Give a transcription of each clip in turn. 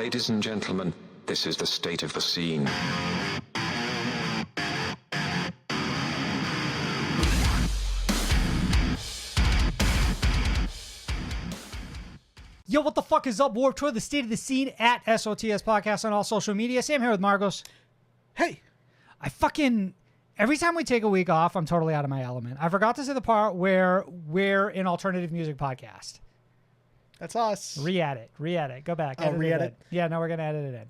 Ladies and gentlemen, this is the state of the scene. Yo, what the fuck is up, Warped Tour? The state of the scene at SOTS Podcast on all social media. Sam here with Margos. Hey. Every time we take a week off, I'm totally out of my element. I forgot to say the part where we're an alternative music podcast. That's us. Re-edit. Go back. Oh, re-edit? Yeah, no, we're going to edit it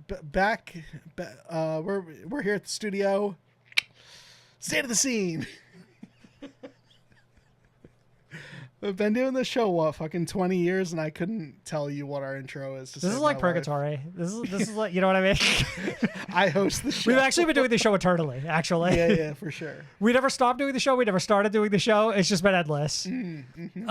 in. We're here at the studio. State of the scene. We've been doing this show, fucking 20 years, and I couldn't tell you what our intro is. This is like purgatory. This is like, you know what I mean? I host the show. We've actually been doing the show eternally, actually. Yeah, for sure. We never stopped doing the show. We never started doing the show. It's just been endless. Mm-hmm.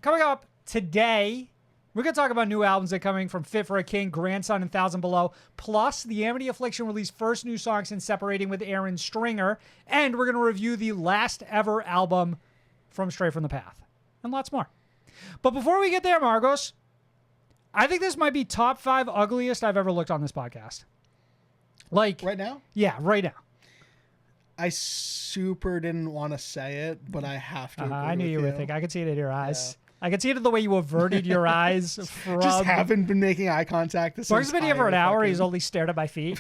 Coming up today, we're going to talk about new albums that are coming from Fit for a King, Grandson, and Thousand Below. Plus, the Amity Affliction released first new song since separating with Ahren Stringer. And we're going to review the last ever album from Stray from the Path. And lots more. But before we get there, Margos, I think this might be top 5 ugliest I've ever looked on this podcast. Like right now? Yeah, right now. I super didn't want to say it, but I have to. I knew you would think. I could see it in your eyes. Yeah. I could see it in the way you averted your eyes from. Just haven't been making eye contact. Mark's been here for an hour. He's only stared at my feet,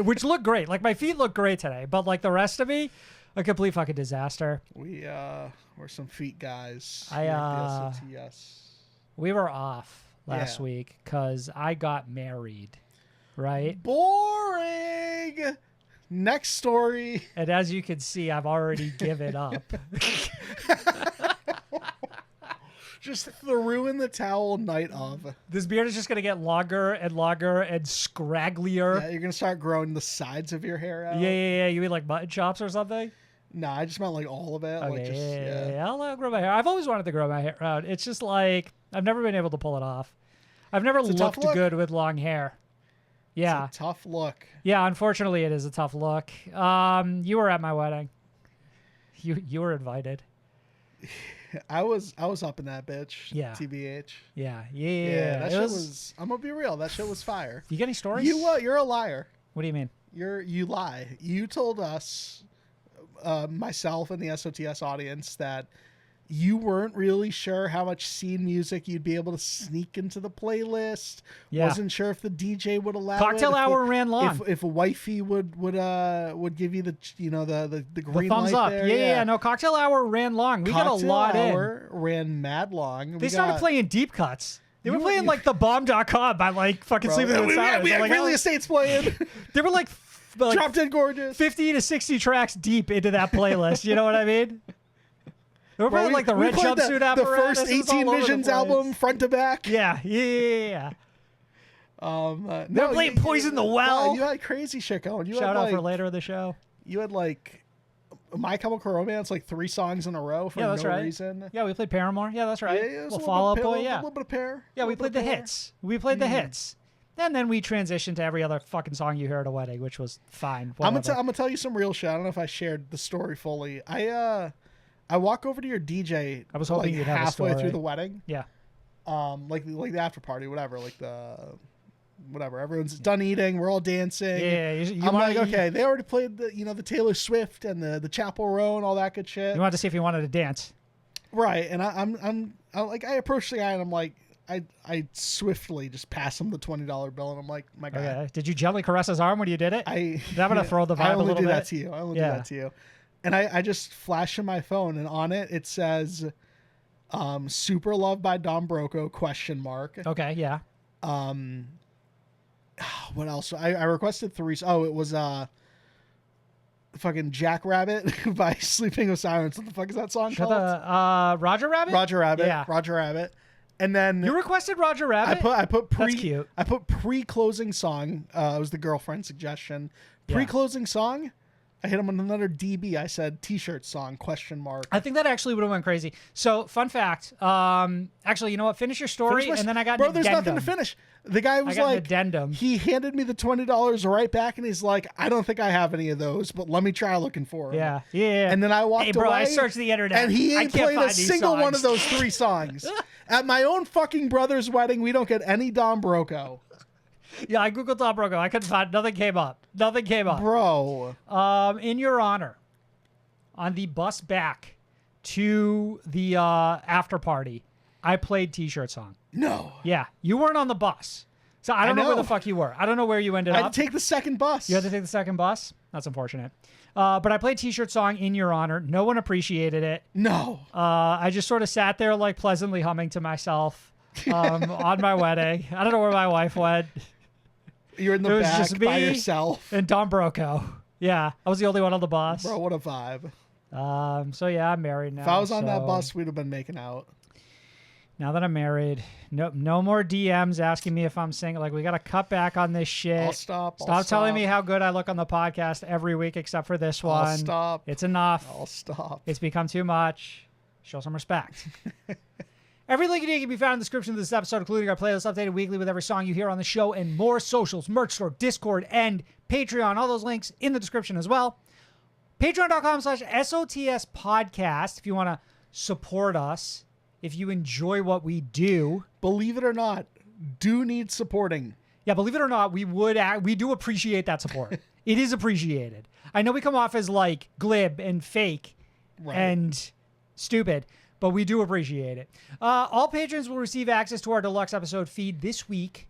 which look great. Like my feet look great today, but like the rest of me, a complete fucking disaster. We're some feet guys. We were off last week because I got married, right? Boring. Next story. And as you can see, I've already given up. Just threw in the towel night of. This beard is just going to get longer and longer and scragglier. Yeah, you're going to start growing the sides of your hair out. Yeah. You mean like mutton chops or something? No, I just meant like all of it. Okay, like just, yeah. I'll grow my hair. I've always wanted to grow my hair out. It's just like, I've never been able to pull it off. I've never looked good with long hair. Yeah. It's a tough look. Yeah, unfortunately it is a tough look. You were at my wedding. You were invited. I was up in that bitch. Yeah. TBH. Yeah. That shit was. I'm gonna be real. That shit was fire. You got any stories? You're a liar. What do you mean? You lie. You told us, myself and the SOTS audience, that you weren't really sure how much scene music you'd be able to sneak into the playlist. Yeah. Wasn't sure if the DJ would allow Cocktail hour ran long. If a wifey would give you the green thumbs light up. there. Yeah. No, cocktail hour ran long. We got a lot in. Cocktail hour ran mad long. They started playing deep cuts. They were playing like thebomb.com by like fucking Sleeping with Silence. We had Real Estate's playing. They were like Drop Dead Gorgeous. 50 to 60 tracks deep into that playlist. You know what I mean? They were playing like the red jumpsuit apparatus. The first 18 Visions album, front to back. Yeah. They were playing Poison the Well. You had crazy shit going. Shout out for later in the show. You had like My Chemical Romance, like 3 songs in a row for no reason. Yeah, we played Paramore. Yeah, that's right. Yeah, We'll Fall Out Boy. Yeah, a little bit of Pear. Yeah, we played the hits. We then we transitioned to every other fucking song you hear at a wedding, which was fine. I'm gonna tell you some real shit. I don't know if I shared the story fully. I walk over to your DJ. I was hoping you'd have a story. Halfway through the wedding. Yeah. Like the after party, whatever. Like whatever. Everyone's done eating. We're all dancing. Yeah. I'm like, okay. They already played the Taylor Swift and the Chapel Row and all that good shit. You wanted to see if he wanted to dance. Right. And I approach the guy and I'm like, I swiftly just pass him the $20 bill and I'm like, my guy. Okay. Did you gently caress his arm when you did it? I'm gonna throw the vibe a little bit. I only do that to you. And I just flash him my phone, and on it says, "Super Love by Don Broco?" ? Okay, yeah. What else? I requested 3. Oh, it was fucking Jackrabbit by Sleeping with Silence. What the fuck is that song called? Roger Rabbit. Roger Rabbit. Yeah. Roger Rabbit. And then you requested Roger Rabbit. I put That's cute. I put pre-closing song. It was the girlfriend suggestion. Pre-closing song. I hit him with another DB. I said T-shirt song ? I think that actually would have went crazy. So fun fact. Actually, you know what? Finish your story, and then I got bro. There's nothing to finish. The guy was like, addendum. He handed me the $20 right back, and he's like, I don't think I have any of those, but let me try looking for them. Yeah. And then I walked away. I searched the internet, and he ain't played a single one of those 3 songs. At my own fucking brother's wedding, we don't get any Don Broco. Yeah, I googled Tom Brokaw. I couldn't find. Nothing came up. Nothing came up. Bro. In your honor, on the bus back to the after party, I played T-shirt song. No. Yeah, you weren't on the bus, so I don't know where the fuck you were. I don't know where you ended I up. had to take the second bus. You had to take the second bus. That's unfortunate. But I played T-shirt song in your honor. No one appreciated it. No. I just sort of sat there like pleasantly humming to myself on my wedding. I don't know where my wife went. You're in the was back just by me yourself. And Tom Brokaw. Yeah, I was the only one on the bus. Bro, what a vibe. So yeah, I'm married now. If I was on that so bus, we'd have been making out. Now that I'm married, no more DMs asking me if I'm single. Like, we got to cut back on this shit. I'll stop. Stop telling me how good I look on the podcast every week except for this one. I'll stop. It's enough. I'll stop. It's become too much. Show some respect. Every link you need can be found in the description of this episode, including our playlist updated weekly with every song you hear on the show and more socials, merch store, Discord, and Patreon. All those links in the description as well. Patreon.com/SOTS podcast if you want to support us, if you enjoy what we do. Believe it or not, do need supporting. Yeah, believe it or not, we do appreciate that support. It is appreciated. I know we come off as like glib and fake and stupid, but we do appreciate it. All patrons will receive access to our deluxe episode feed this week.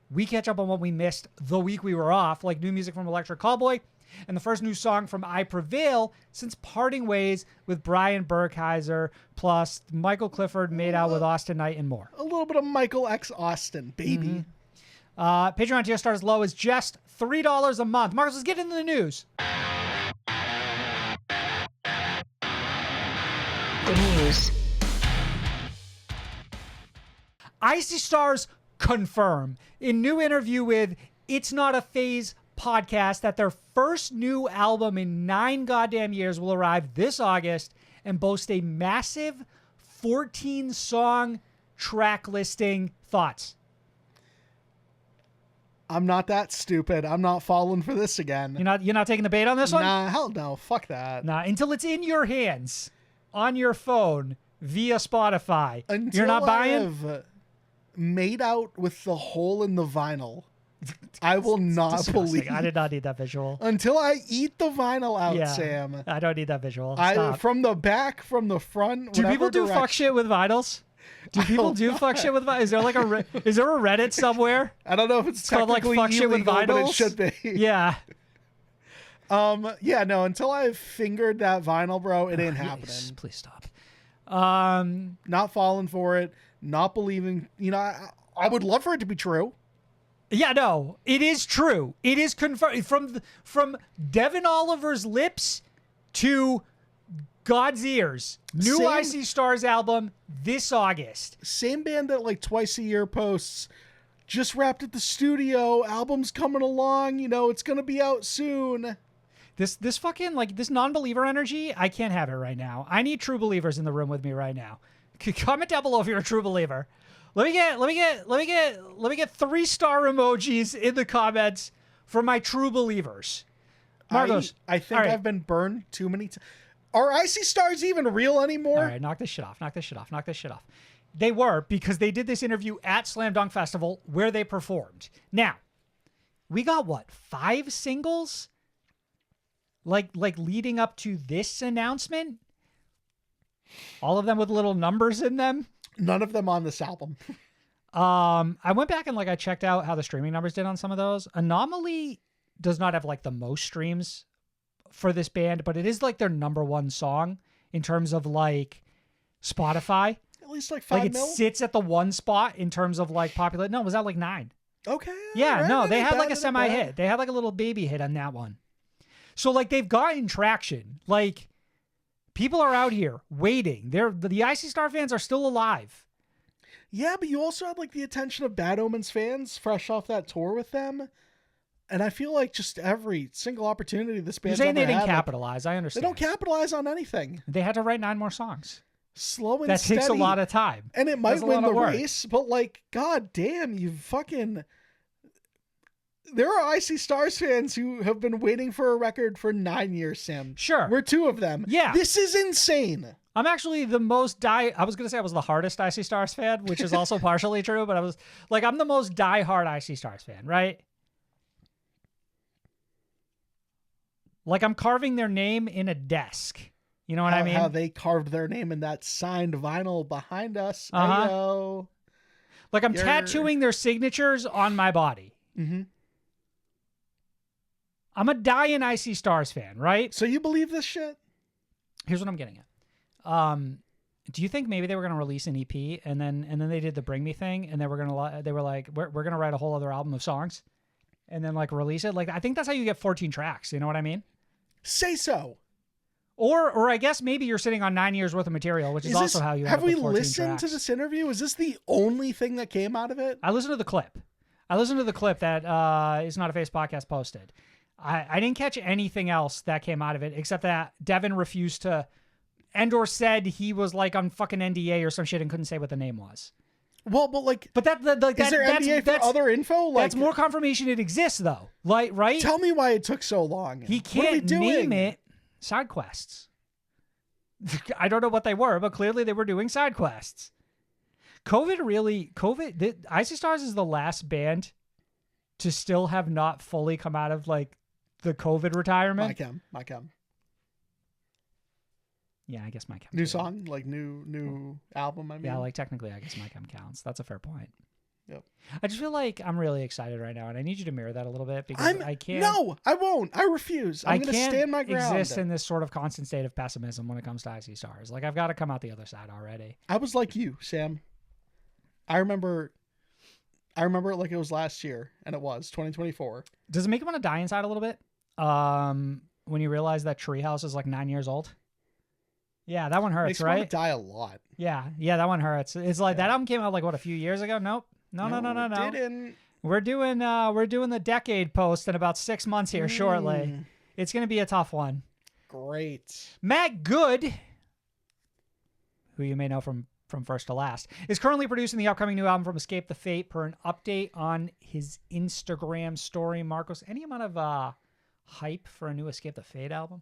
We catch up on what we missed the week we were off, like new music from Electric Callboy and the first new song from I Prevail since parting ways with Brian Burkheiser, plus Michael Clifford made out with Austin Knight and more. A little bit of Michael X. Austin, baby. Patreon tier start as low as just $3 a month. Marcus, let's get into the news. The news. Icy Stars confirm in new interview with It's Not a Phase podcast that their first new album in 9 goddamn years will arrive this August and boast a massive 14-song track listing. Thoughts? I'm not that stupid. I'm not falling for this again. You're not taking the bait on this one? Nah, hell no. Fuck that. Nah, until it's in your hands on your phone via Spotify. Until you're not buying? I've made out with the hole in the vinyl, I will not Disgusting. believe. I did not need that visual. Until I eat the vinyl out, Sam. I don't need that visual. Stop. From the back, from the front. Do people do fuck shit with vinyls? Do people do fuck shit with vinyls? Is there like is there a Reddit somewhere? I don't know if it's called like fuck shit with illegal, but it vinyls. should be. Yeah. Yeah, no, until I've fingered that vinyl, bro, it ain't happening. Please stop. Not falling for it, not believing, I would love for it to be true. Yeah, no, it is true. It is confirmed from Devin Oliver's lips to God's ears. New Icy Stars album this August. Same band that like twice a year posts, just wrapped at the studio, album's coming along, it's gonna be out soon. This fucking like this non-believer energy, I can't have it right now. I need true believers in the room with me right now. Comment down below if you're a true believer. Let me get 3-star emojis in the comments for my true believers. Marcos, I think I've been burned too many times. Are Icy Stars even real anymore? All right, knock this shit off. They were, because they did this interview at Slam Dunk Festival where they performed. Now, we got 5 singles? Like leading up to this announcement? All of them with little numbers in them? None of them on this album. I went back and I checked out how the streaming numbers did on some of those. Anomaly does not have the most streams for this band, but it is their number 1 song in terms of Spotify. At least 5 mil? It sits at the 1 spot in terms of popular. No, was that 9? Okay. Yeah, right, no, they had a bad. semi-hit. They had a little baby hit on that one. So they've gotten traction. People are out here waiting. The Icy Star fans are still alive. Yeah, but you also had the attention of Bad Omens fans fresh off that tour with them. And I feel just every single opportunity this band You're saying they didn't capitalize. I understand. They don't capitalize on anything. They had to write 9 more songs. Slow and that steady. Takes a lot of time. And it might win the race, but god damn, you fucking... There are Icy Stars fans who have been waiting for a record for 9 years, Sam. Sure. We're 2 of them. Yeah. This is insane. I'm actually the most I was going to say I was the hardest Icy Stars fan, which is also partially true, but I was like, I'm the most diehard Icy Stars fan, right? Like I'm carving their name in a desk. You know what I mean? How they carved their name in that signed vinyl behind us. Uh-huh. Ayo. Like I'm tattooing their signatures on my body. Mm-hmm. I'm a dying Icy Stars fan, right? So you believe this shit? Here's what I'm getting at. Do you think maybe they were going to release an EP and then they did the Bring Me thing and they were like we're going to write a whole other album of songs and then like release it? Like I think that's how you get 14 tracks, you know what I mean? Say so. Or I guess maybe you're sitting on 9 years worth of material, which is also how you have we with 14 listened tracks. to this interview? Is this the only thing that came out of it? I listened to the clip. That Is Not a Face podcast posted. I didn't catch anything else that came out of it except that Devin refused to and/or said he was like on fucking NDA or some shit and couldn't say what the name was. Well, but that is there NDA for other info? Like, that's more confirmation it exists, though. Like, right? Tell me why it took so long. He can't name it. Side quests. I don't know what they were, but clearly they were doing side quests. Icy Stars is the last band to still have not fully come out of like the COVID retirement. My chem. Yeah, I guess my chem. New song, like new album. I mean, yeah, like technically, I guess my chem counts. That's a fair point. Yep. I just feel like I'm really excited right now, and I need you to mirror that a little bit because I can't. No, I won't. I refuse. I'm going to stand my ground. Exist in this sort of constant state of pessimism when it comes to Icy Stars. Like I've got to come out the other side already. I was like you, Sam. I remember it like it was last year, and it was 2024. Does it make you want to die inside a little bit? When you realize that Treehouse is like 9 years old. Yeah, that one hurts, Makes right? me want to die a lot. Yeah, that one hurts. It's like that album came out like what, a few years ago? Nope. No. Didn't. We're doing the decade post in about 6 months here shortly. It's gonna be a tough one. Great. Matt Good, who you may know from First to Last, is currently producing the upcoming new album from Escape the Fate per an update on his Instagram story. Marcos, any amount of hype for a new Escape the Fate album?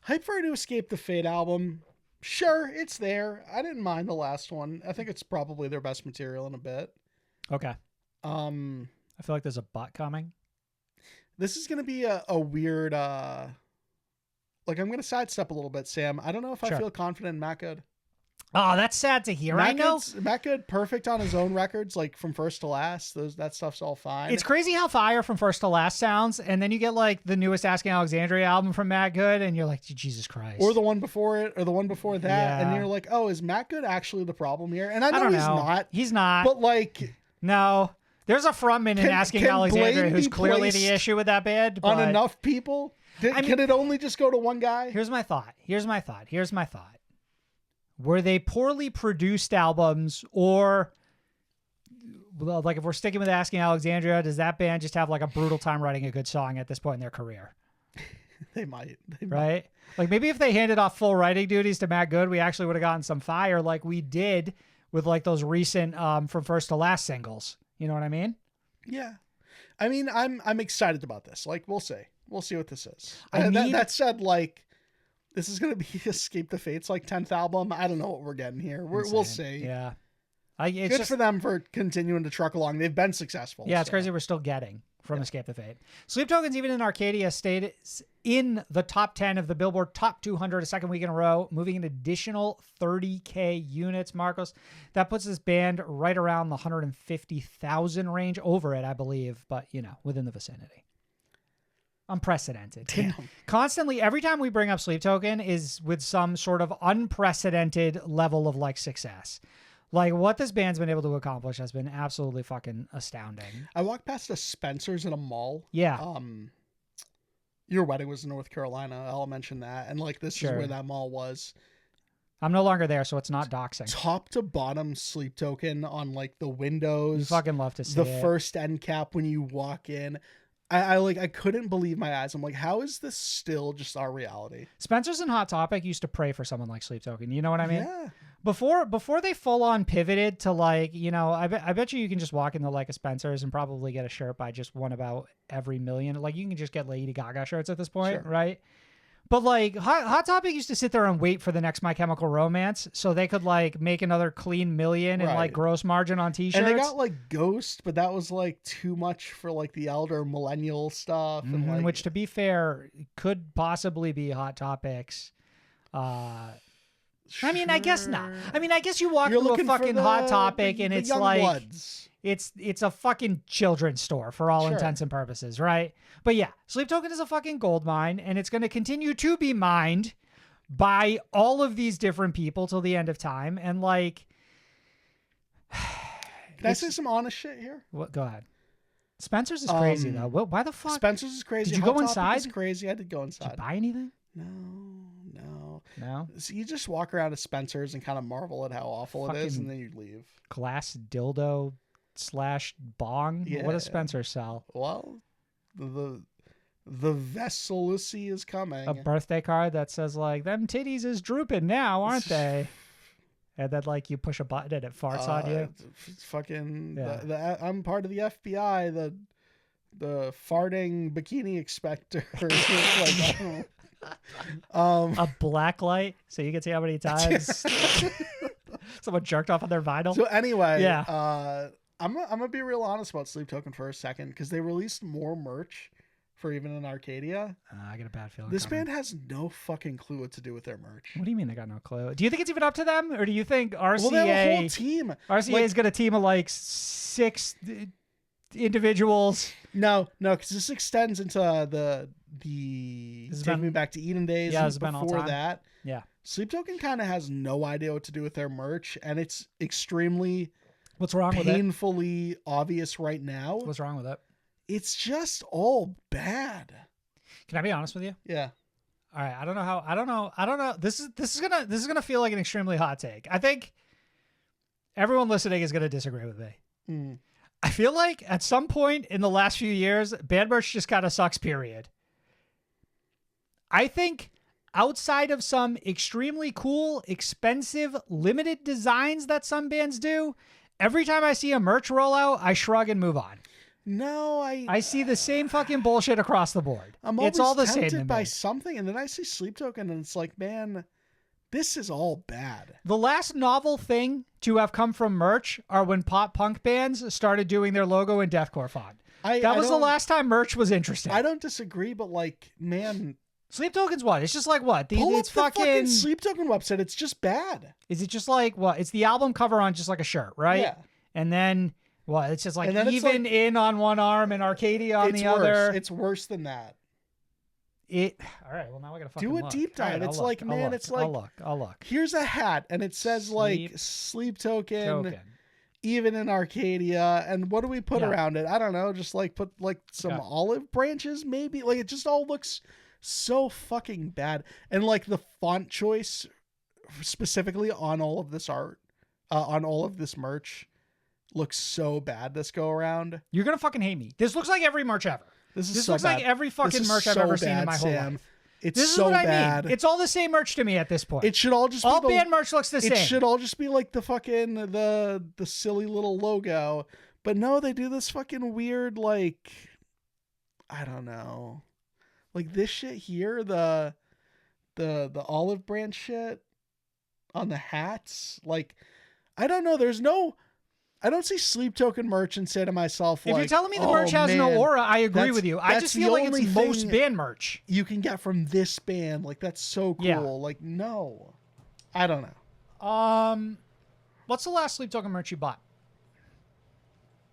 Hype for a new Escape the Fate album? Sure, it's there. I didn't mind the last one. I think it's probably their best material in a bit. Okay. I feel like there's a butt coming. This is going to be a weird, like I'm going to sidestep a little bit, Sam. I don't know if I feel confident in Matt Good. Oh, that's sad to hear. I know. Matt Good, perfect on his own records, like from First to Last. That stuff's all fine. It's crazy how fire from First to Last sounds, and then you get like the newest Asking Alexandria album from Matt Good, and you're like, Jesus Christ. Or the one before it, or the one before that, and you're like, oh, is Matt Good actually the problem here? And I know he's not. He's not. But like, no, there's a frontman in Asking Alexandria who's clearly the issue with that band. On enough people, can it only just go to one guy? Here's my thought. Were they poorly produced albums, or like if we're sticking with Asking Alexandria, does that band just have like a brutal time writing a good song at this point in their career? They might. Right? Like maybe if they handed off full writing duties to Matt Good, we actually would have gotten some fire like we did with like those recent From First to Last singles. You know what I mean? Yeah. I mean, I'm excited about this. Like we'll see what this is. That said, like, this is going to be Escape the Fate's like 10th album. I don't know what we're getting here. We'll see. Yeah. Good for them for continuing to truck along. They've been successful. Yeah, it's crazy we're still getting from Escape the Fate. Sleep Tokens, even in Arcadia, stayed in the top 10 of the Billboard Top 200 a second week in a row, moving an additional 30K units, Marcos. That puts this band right around the 150,000 range, over it, I believe, but, within the vicinity. Unprecedented. Damn. Constantly, every time we bring up Sleep Token is with some sort of unprecedented level of like success. Like what this band's been able to accomplish has been absolutely fucking astounding. I walked past a Spencer's at a mall. Yeah. Your wedding was in North Carolina. I'll mention that. And like, this is where that mall was. I'm no longer there, so it's not doxing. Top to bottom Sleep Token on like the windows. You fucking love to see the first end cap when you walk in. I couldn't believe my eyes. I'm like, how is this still just our reality? Spencer's and Hot Topic used to pray for someone like Sleep Token. You know what I mean? Yeah. Before they full on pivoted to like, I bet you can just walk into like a Spencer's and probably get a shirt by just one about every million. Like you can just get Lady Gaga shirts at this point, right? But like Hot Topic used to sit there and wait for the next My Chemical Romance so they could like make another clean million and like Right. gross margin on t-shirts. And they got like Ghost, but that was like too much for like the elder millennial stuff. And like, which to be fair could possibly be Hot Topics. I mean, I guess not. I mean, I guess you walk You're into a looking for fucking the- Hot Topic and the it's young like bloods. it's a fucking children's store for all Sure. intents and purposes, right? But yeah, Sleep Token is a fucking gold mine, and it's going to continue to be mined by all of these different people till the end of time. And like, Can I say some honest shit here? what? Go ahead. Spencer's is crazy though. Why the fuck? Spencer's is crazy. Did you Hot go Topic inside? is crazy. I did go Did inside. you buy anything? No. No. So you just walk around at Spencer's and kind of marvel at how awful it is, Fucking- and then you leave. Glass dildo / bong. What Yeah. does Spencer sell? Well, the Vesselucy is coming. A birthday card that says like them titties is drooping now, aren't they? And then like you push a button and it farts on you. It's fucking. Yeah. I'm part of the FBI. The farting bikini inspector. Like, I don't know. A black light so you can see how many times someone jerked off on their vinyl. So anyway, Yeah. I'm gonna be real honest about Sleep Token for a second because they released more merch for even in Arcadia. I get a bad feeling. This coming. band has no fucking clue what to do with their merch. What do you mean they got no clue? Do you think it's even up to them, or do you think RCA Well, they have a whole team. RCA is going to team of like 6 individuals? No, because this extends into the This has Take been- Me Back to Eden days. Yeah, and it's been all before time. that. Yeah. Sleep Token kind of has no idea what to do with their merch, and it's extremely What's wrong with it? painfully obvious right now. What's wrong with it? It's just all bad. Can I be honest with you? Yeah. All right, I don't know. This is gonna feel like an extremely hot take. I think everyone listening is gonna disagree with me. Mm. I feel like at some point in the last few years, band merch just kind of sucks, period. I think outside of some extremely cool, expensive, limited designs that some bands do, every time I see a merch rollout, I shrug and move on. No, I see the same fucking bullshit across the board. I'm always It's all the same tempted to by me. something, and then I see Sleep Token, and it's like, man, this is all bad. The last novel thing to have come from merch are when pop punk bands started doing their logo in deathcore font. That was the last time merch was interesting. I don't disagree, but like, man, Sleep Token's what? It's just like what? pull It's up the fucking Sleep Token website. It's just bad. Is it just like what? It's the album cover on just like a shirt, right? Yeah. And then what? It's just like And then it's even like- in on one arm and Arcadia on It's the worse. other. It's worse than that. All right. Well, now I gotta fucking Do a look. deep All right, dive. I'll It's look, like, I'll man, look, it's like- I'll look. Here's a hat, and it says like Sleep Token, even in Arcadia. And what do we put Yeah. around it? I don't know. Just like put like some Okay. olive branches, maybe. Like it just all looks so fucking bad. And like the font choice, specifically on all of this art, on all of this merch, looks so bad this go around. You're gonna fucking hate me. This looks like every merch ever. This is This so looks bad. like every This fucking is merch I've so ever seen in bad, my whole Sam. life. It's This is so what bad. I mean. It's all the same merch to me at this point. It should all just all be the, band merch looks the same. It should all just be like the fucking the silly little logo. But no, they do this fucking weird like I don't know. Like this shit here, the olive branch shit on the hats. Like I don't know, I don't see Sleep Token merch and say to myself, If like, you're telling me the "Oh, merch has no man, aura, I agree that's- with you. I that's just the feel like only it's most thing band merch. you can get from this band. Like that's so cool. Yeah. Like no. I don't know. What's the last Sleep Token merch you bought?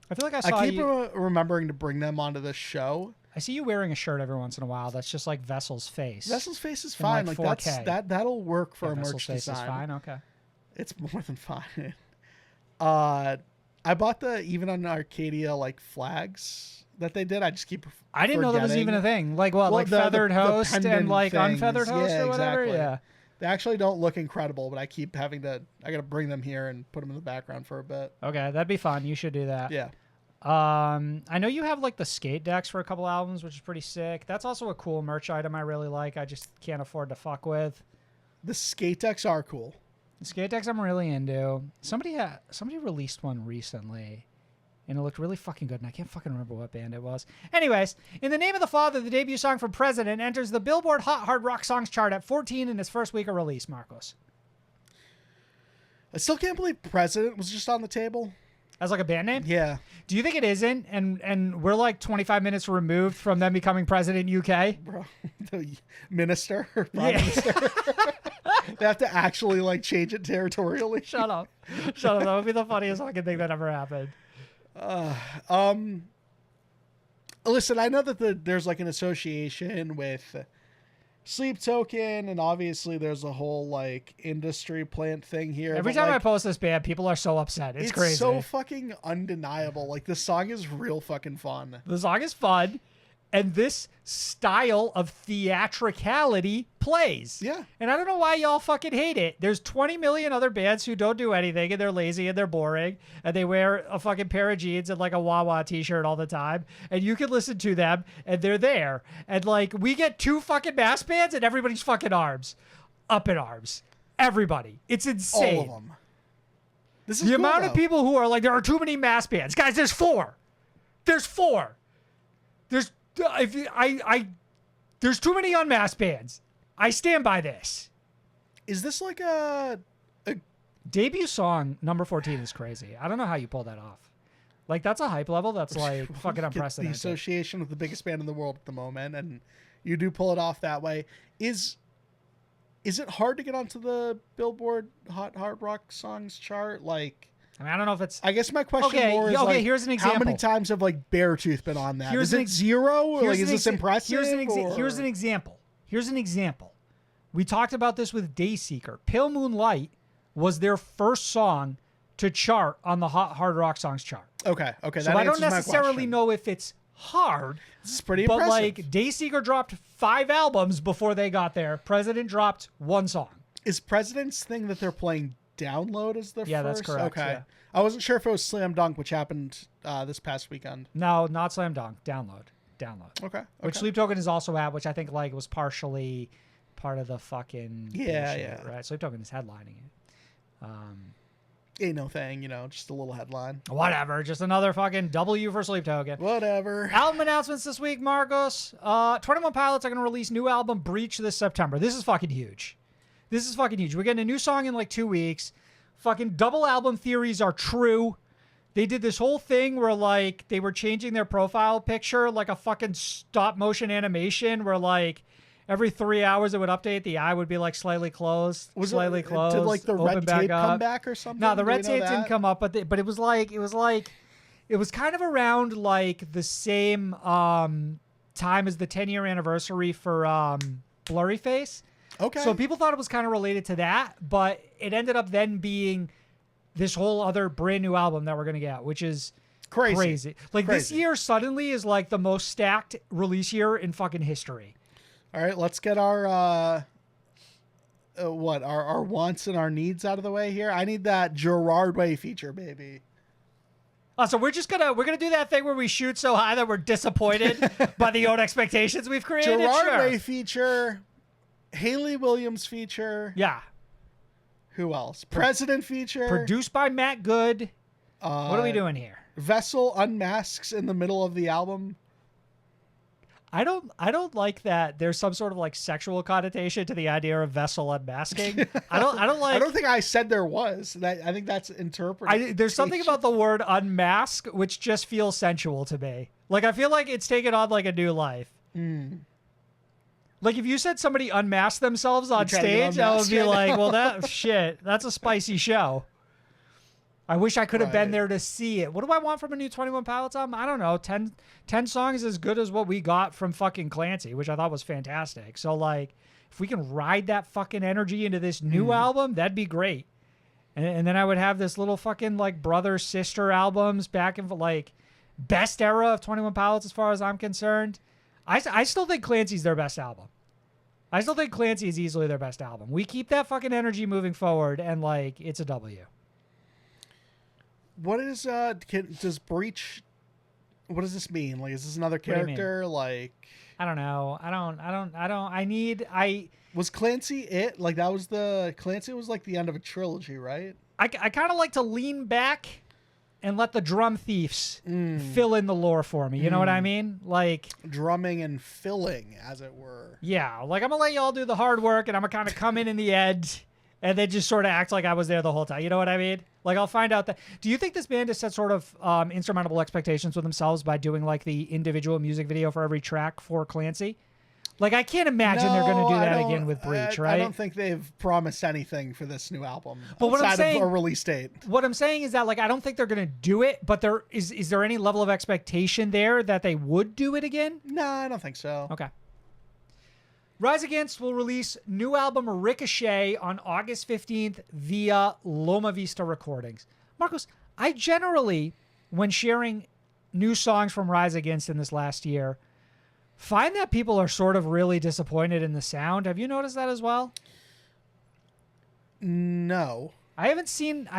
I feel like I saw I keep you. remembering to bring them onto this show. I see you wearing a shirt every once in a while that's just like Vessel's face. Vessel's face is In, fine. like, Like 4K. that'll work for Yeah, a Vessel's merch face design. is fine. Okay. It's more than fine. I bought the even on Arcadia like flags that they did. I just keep. I didn't know that was even a thing. Like what? Well, like feathered host and pendant like things. unfeathered host Yeah, or whatever. exactly. Yeah. They actually don't look incredible, but I keep having to. I gotta bring them here and put them in the background for a bit. Okay, that'd be fun. You should do that. Yeah. I know you have like the skate decks for a couple albums, which is pretty sick. That's also a cool merch item I really like. I just can't afford to fuck with. The skate decks are cool. The skate decks I'm really into. Somebody released one recently. And it looked really fucking good, and I can't fucking remember what band it was. Anyways, In the Name of the Father, the debut song from President, enters the Billboard Hot Hard Rock Songs chart at 14 in its first week of release, Marcos. I still can't believe President was just on the table. As like a band name? Yeah. Do you think it isn't? And we're like 25 minutes removed from them becoming president UK? Bro, the minister or prime minister. They have to actually like change it territorially. Shut up. Shut up. That would be the funniest fucking thing that ever happened. Listen, I know that there's like an association with Sleep Token, and obviously there's a whole like industry plant thing here. Every time I post this band, people are so upset. It's crazy. It's so fucking undeniable. Like, the song is real fucking fun. The song is fun, and this style of theatricality plays. Yeah. And I don't know why y'all fucking hate it. There's 20 million other bands who don't do anything, and they're lazy, and they're boring, and they wear a fucking pair of jeans and like a Wawa t-shirt all the time, and you can listen to them, and they're there. And like, we get 2 fucking mass bands, and everybody's fucking arms up in arms. Everybody. It's insane. All of them. This is the cool, amount of people who are like, there are too many mass bands. Guys, there's 4. There's 4. There's there's too many unmasked bands. I stand by this. Is this like a debut song number 14 is crazy. I don't know how you pull that off. Like, that's a hype level that's like fucking unprecedented. The association with the biggest band in the world at the moment, and you do pull it off that way. Is it hard to get onto the Billboard Hot Hard Rock Songs chart? Like, I mean, I don't know if it's... I guess my question more is, like, here's an example. How many times have like Beartooth been on that? Here's is it 0? Or like, is this impressive? Here's an example. Here's an example. We talked about this with Dayseeker. Pale Moonlight was their first song to chart on the Hot Hard Rock Songs chart. Okay. So I don't necessarily know if it's hard. This is pretty but impressive. Like, Dayseeker dropped 5 albums before they got there. President dropped 1 song. Is President's thing that they're playing Download as their first? Yeah, that's correct. Okay. Yeah. I wasn't sure if it was Slam Dunk, which happened this past weekend. No, not Slam Dunk. Download. Okay. Which Sleep Token is also at, which I think like was partially part of the fucking bullshit, right? Sleep Token is headlining it. Ain't no thing, just a little headline. Whatever, just another fucking W for Sleep Token. Whatever. Album announcements this week, Marcos. 21 Pilots are going to release new album Breach this September. This is fucking huge. We're getting a new song in like 2 weeks. Fucking double album theories are true. They did this whole thing where like they were changing their profile picture like a fucking stop motion animation where like every 3 hours it would update. The eye would be like slightly closed, slightly closed. Did like the red tape come back or something? No, the red tape didn't come up, but it was kind of around like the same time as the 10-year anniversary for Blurry Face. Okay. So people thought it was kind of related to that, but it ended up then being this whole other brand new album that we're going to get, which is crazy. Like, this year suddenly is like the most stacked release year in fucking history. All right, let's get our our wants and our needs out of the way here. I need that Gerard Way feature, baby. Oh, so we're gonna do that thing where we shoot so high that we're disappointed by the own expectations we've created. Gerard Way feature, Haley Williams feature. Yeah. Who else? President feature. Produced by Matt Good. What are we doing here? Vessel unmasks in the middle of the album. I don't like that there's some sort of like sexual connotation to the idea of Vessel unmasking. I don't think I said there was. I think that's interpreted. There's something about the word unmask which just feels sensual to me. Like, I feel like it's taken on like a new life. Like, if you said somebody unmasked themselves on stage, I would be like, well, that's a spicy show. I wish I could have been there to see it. What do I want from a new 21 Pilots album? I don't know. 10 songs is as good as what we got from fucking Clancy, which I thought was fantastic. So, like, if we can ride that fucking energy into this new album, that'd be great. And then I would have this little fucking, like, brother-sister albums back in, like, best era of 21 Pilots as far as I'm concerned. I still think Clancy's their best album. I still think Clancy is easily their best album. We keep that fucking energy moving forward, and, like, it's a W. What is does Breach? What does this mean? Like, is this another character? Like, I don't know. Was Clancy it? Like, that was Clancy was like the end of a trilogy, right? I kind of like to lean back and let the drum thieves fill in the lore for me. You know what I mean? Like drumming and filling, as it were. Yeah, like I'm gonna let y'all do the hard work, and I'm gonna kind of come in the end, and then just sort of act like I was there the whole time. You know what I mean? Like I'll find out that. Do you think this band has set sort of insurmountable expectations with themselves by doing like the individual music video for every track for Clancy? Like I can't imagine they're going to do that again with Breach, right? I don't think they've promised anything for this new album. But what I'm saying, of a release date. What I'm saying is that like I don't think they're going to do it. But is there any level of expectation there that they would do it again? No, I don't think so. Okay. Rise Against will release new album Ricochet on August 15th via Loma Vista Recordings. Marcos, I generally, when sharing new songs from Rise Against in this last year, find that people are sort of really disappointed in the sound. Have you noticed that as well? No. I haven't seen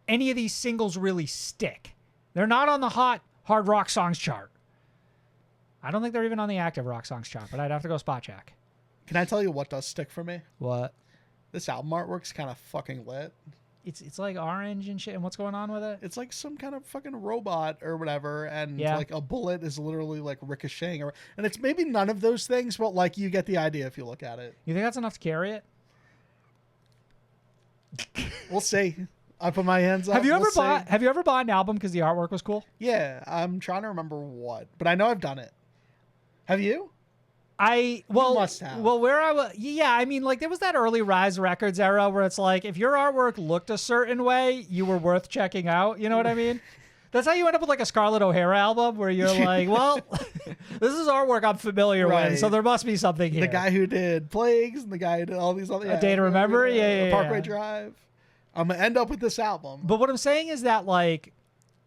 any of these singles really stick. They're not on the hot hard rock songs chart. I don't think they're even on the active rock songs chart, but I'd have to go spot check. Can I tell you what does stick for me? What? This album artwork's kind of fucking lit. It's like orange and shit. And what's going on with it? It's like some kind of fucking robot or whatever, and like a bullet is literally like ricocheting, and it's maybe none of those things, but like you get the idea if you look at it. You think that's enough to carry it? We'll see. I put my hands up. Have you ever bought an album because the artwork was cool? Yeah, I'm trying to remember what, but I know I've done it. Have you? You must have. Well, where I was, yeah, I mean, like there was that early Rise Records era where it's like if your artwork looked a certain way, you were worth checking out. You know what I mean? That's how you end up with like a Scarlett O'Hara album where you're like, well, this is artwork I'm familiar with, so there must be something here. The guy who did Plagues and the guy who did all these other A Day to Remember, Parkway Drive. I'm gonna end up with this album. But what I'm saying is that like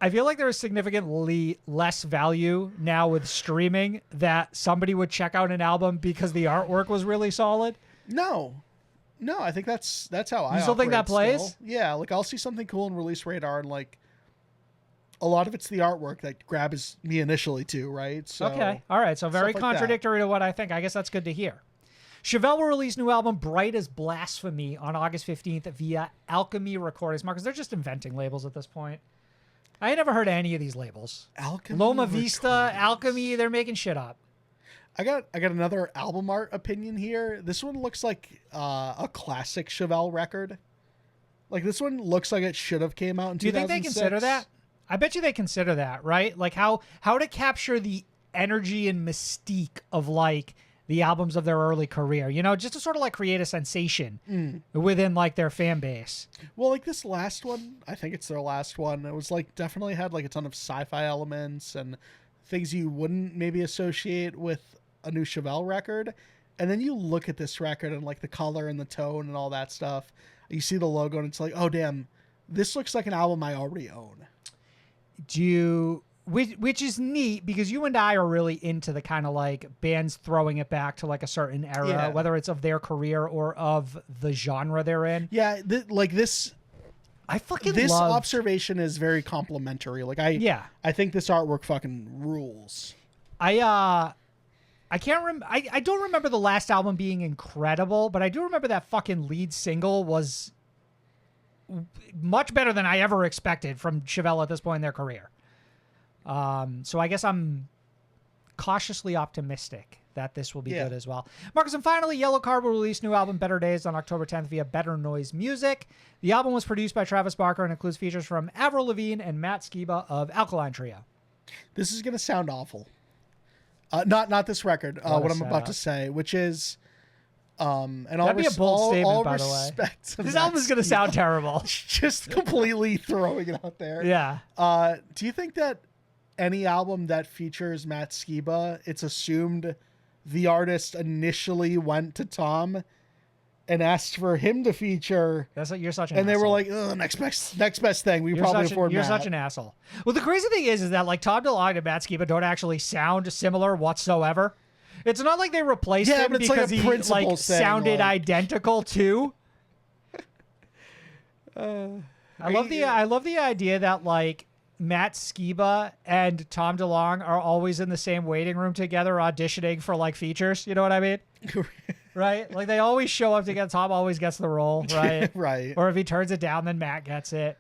I feel like there is significantly less value now with streaming that somebody would check out an album because the artwork was really solid. No, I think that's how I. You still think that plays? Still. Yeah, like I'll see something cool in Release Radar, and like a lot of it's the artwork that grabs me initially too, right? So, okay, all right. So very contradictory to what I think. I guess that's good to hear. Chevelle will release new album Bright as Blasphemy on August 15th via Alchemy Recordings. Marcus, they're just inventing labels at this point. I ain't never heard of any of these labels. Alchemy Loma Vista, Alchemy, they're making shit up. I got another album art opinion here. This one looks like a classic Chevelle record. Like this one looks like it should have came out in 2006. Do you think they consider that? I bet you they consider that, right? Like how to capture the energy and mystique of like the albums of their early career, you know, just to sort of like create a sensation within like their fan base. Well, like this last one, I think it's their last one. It was like definitely had like a ton of sci-fi elements and things you wouldn't maybe associate with a new Chevelle record. And then you look at this record and like the color and the tone and all that stuff. You see the logo and it's like, oh damn, this looks like an album I already own. Which is neat because you and I are really into the kind of like bands throwing it back to like a certain era, whether it's of their career or of the genre they're in. Yeah, this observation is very complimentary. Like I think this artwork fucking rules. I don't remember the last album being incredible, but I do remember that fucking lead single was much better than I ever expected from Chevelle at this point in their career. So I guess I'm cautiously optimistic that this will be good as well. Marcus, and finally, Yellowcard will release new album Better Days on October 10th via Better Noise Music. The album was produced by Travis Barker and includes features from Avril Lavigne and Matt Skiba of Alkaline Trio. This is going to sound awful. Not this record, what I'm about to say, which is... and that'd be a bold statement, by the way. This album is going to sound terrible. Just completely throwing it out there. Yeah. Do you think that any album that features Matt Skiba, it's assumed the artist initially went to Tom and asked for him to feature? That's what you're such an and asshole. They were like, next best thing. We probably afford You're Matt. such an asshole. Well, the crazy thing is that like Tom DeLonge and Matt Skiba don't actually sound similar whatsoever. It's not like they replaced him because like he like sounded identical too. I love the idea that like Matt Skiba and Tom DeLonge are always in the same waiting room together auditioning for like features. You know what I mean? Right? Like they always show up together. Tom always gets the role, right? Right. Or if he turns it down, then Matt gets it.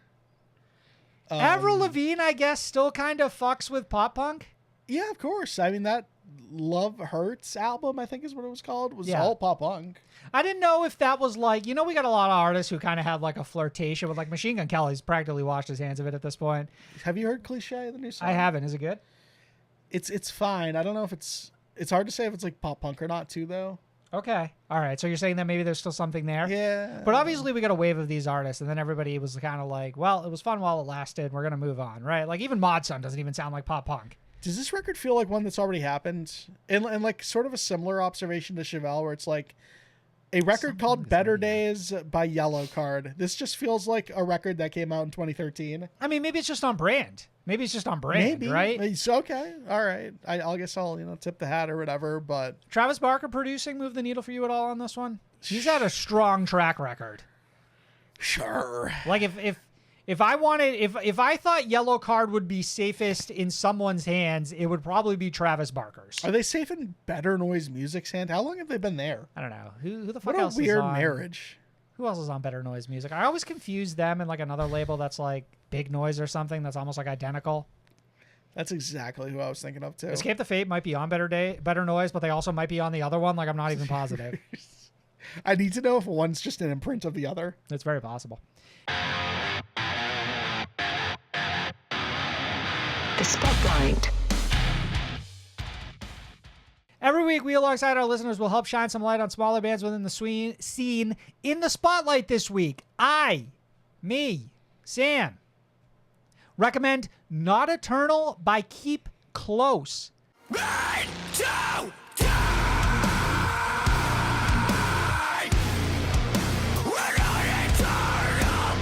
Avril Lavigne, I guess, still kind of fucks with pop punk. Yeah, of course. I mean, that Love Hurts album, I think is what it was called, was all pop punk. I didn't know if that was like, we got a lot of artists who kind of have like a flirtation with like Machine Gun Kelly's practically washed his hands of it at this point. Have you heard Cliche, the new song? I haven't. Is it good? It's fine. I don't know if it's hard to say if it's like pop punk or not too, though. Okay. All right. So you're saying that maybe there's still something there? Yeah. But obviously we got a wave of these artists, and then everybody was kind of like, well, it was fun while it lasted. We're going to move on, right? Like even Mod Sun doesn't even sound like pop punk. Does this record feel like one that's already happened? And like sort of a similar observation to Chevelle, where it's like a record called Better Days by Yellowcard. This just feels like a record that came out in 2013. I mean, maybe it's just on brand. Maybe it's just on brand, right? It's okay. All right. I guess I'll, tip the hat or whatever, but Travis Barker producing moved the needle for you at all on this one? He's had a strong track record. Sure. Like if I thought Yellowcard would be safest in someone's hands, it would probably be Travis Barker's. Are they safe in Better Noise Music's hand? How long have they been there? I don't know. Who the fuck What a else weird is on? marriage. Who else is on Better Noise Music? I always confuse them and like another label that's like Big Noise or something that's almost like identical. That's exactly who I was thinking of too. Escape the Fate might be on Better Noise, but they also might be on the other one. Like I'm not even positive. I need to know if one's just an imprint of the other. It's very possible. The Spotlight. Every week, we alongside our listeners will help shine some light on smaller bands within the scene. In the spotlight this week, Sam, recommend Not Eternal by Keep Close. 1, 2, 3! We're not eternal!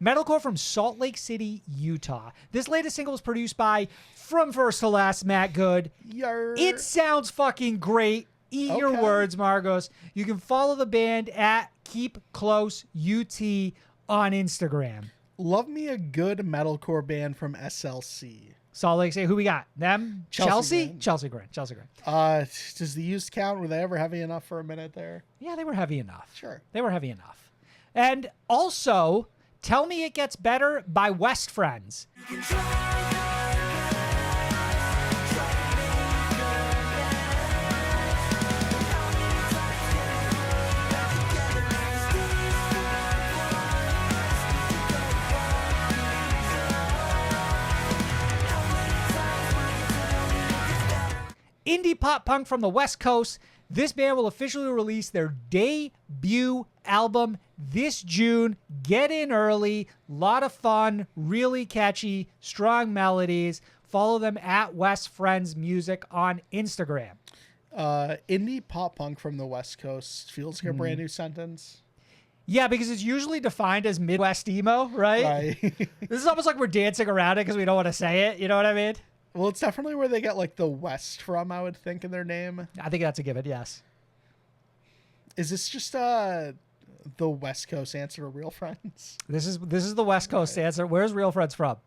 Metalcore from Salt Lake City, Utah. This latest single was produced by From First to Last Matt Good. Yarr. It sounds fucking great. Eat your Okay. words, Margos. You can follow the band at Keep Close UT on Instagram. Love me a good metalcore band from SLC. Salt Lake City. Who we got? Them? Chelsea Grin. Chelsea Grin. Does the used count? Were they ever heavy enough for a minute there? Yeah, they were heavy enough. Sure. They were heavy enough. And also, Tell Me It Gets Better by West Friends. Indie pop punk from the West Coast. This band will officially release their debut album this June. Get in early. Lot of fun. Really catchy. Strong melodies. Follow them at West Friends Music on Instagram. Indie pop punk from the West Coast feels like a brand new sentence. Yeah, because it's usually defined as Midwest emo, right? Right. This is almost like we're dancing around it because we don't want to say it. You know what I mean? Well, it's definitely where they get like the West from, I would think, in their name. I think that's a given, yes. Is this just the West Coast answer to Real Friends? This is the West Coast answer. Where's Real Friends from?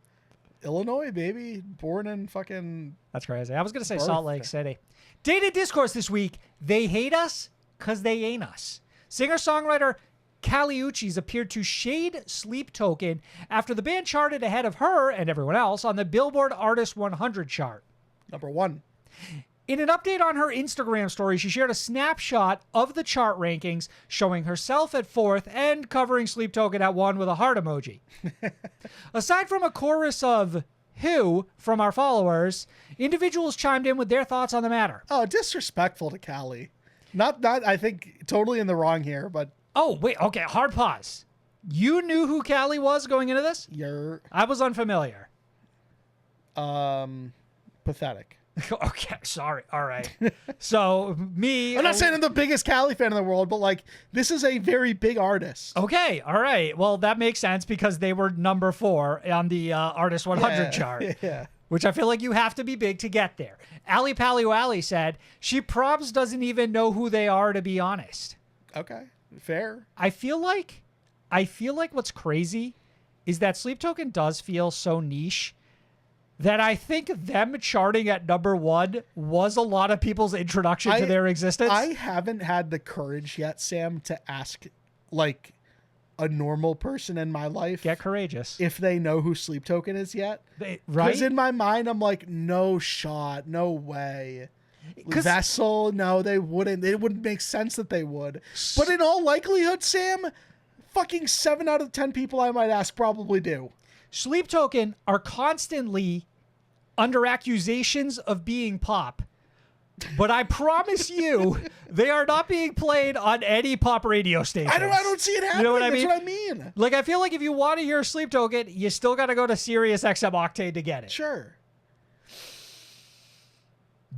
Illinois, baby. Born in fucking... That's crazy. I was going to say Birth. Salt Lake City. Dated Discourse this week. They hate us because they ain't us. Singer-songwriter Kali Uchis appeared to shade Sleep Token after the band charted ahead of her and everyone else on the Billboard Artist 100 chart. Number one. In an update on her Instagram story, she shared a snapshot of the chart rankings showing herself at 4th and covering Sleep Token at 1 with a heart emoji. Aside from a chorus of "who" from our followers, individuals chimed in with their thoughts on the matter. Oh, disrespectful to Kali. Not I think totally in the wrong here, but Oh, wait, okay, hard pause. You knew who Kali was going into this? you're I was unfamiliar. pathetic. Okay, sorry. All right. So, me... I'm not saying I'm the biggest Kali fan in the world, but like this is a very big artist. Okay, all right. Well, that makes sense because they were number 4 on the Artist 100 chart. Yeah. Which I feel like you have to be big to get there. Ali Palio Ali said, she probs doesn't even know who they are, to be honest. Okay. Fair. I feel like what's crazy is that Sleep Token does feel so niche that I think them charting at number 1 was a lot of people's introduction to their existence. I haven't had the courage yet, Sam, to ask like a normal person in my life Get courageous. if they know who Sleep Token is yet. Right? Because in my mind, I'm like, no shot, no way. Vessel, no, they wouldn't. It wouldn't make sense that they would. But in all likelihood, Sam, fucking 7 out of 10 people I might ask probably do. Sleep Token are constantly under accusations of being pop. But I promise you, they are not being played on any pop radio station. I don't see it happening. You know what I That's mean? what I mean. Like, I feel like if you want to hear Sleep Token, you still got to go to Sirius XM Octane to get it. Sure.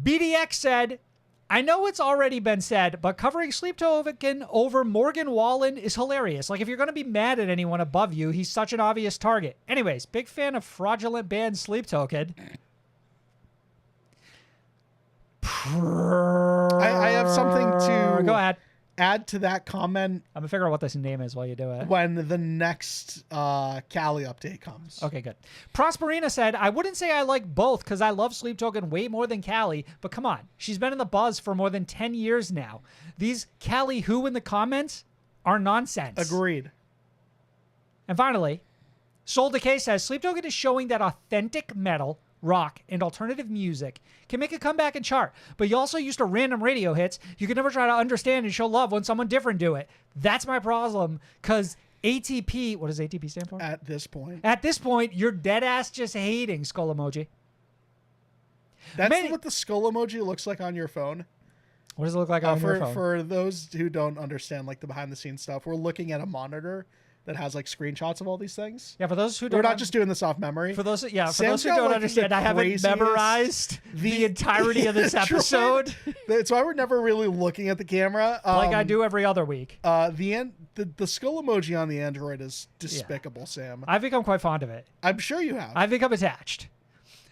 BDX said, I know it's already been said, but covering Sleep Token over Morgan Wallen is hilarious. Like, if you're going to be mad at anyone above you, he's such an obvious target. Anyways, big fan of fraudulent band Sleep Token. I have something to Go ahead. add to that comment I'm going to figure out what this name is while you do it. when the next Kali update comes. Okay, good. Prosperina said, I wouldn't say I like both because I love Sleep Token way more than Kali, but come on. She's been in the buzz for more than 10 years now. These Kali who in the comments are nonsense. Agreed. And finally, Soul Decay says, Sleep Token is showing that authentic metal, rock, and alternative music can make a comeback and chart, but you also used to random radio hits. You can never try to understand and show love when someone different do it. That's my problem, because ATP, what does ATP stand for? At this point. At this point, you're dead ass just hating skull emoji. That's what the skull emoji looks like on your phone. What does it look like on your phone? For those who don't understand like the behind the scenes stuff, we're looking at a monitor that has like screenshots of all these things. Yeah, for those who don't, we're not just doing this off memory. For those, yeah, for Sam's those who got, don't like, understand, the I haven't craziest- memorized the entirety of this episode That's why we're never really looking at the camera, like I do every other week. The skull emoji on the Android is despicable, Sam. I've become quite fond of it. I'm sure you have. I've become attached.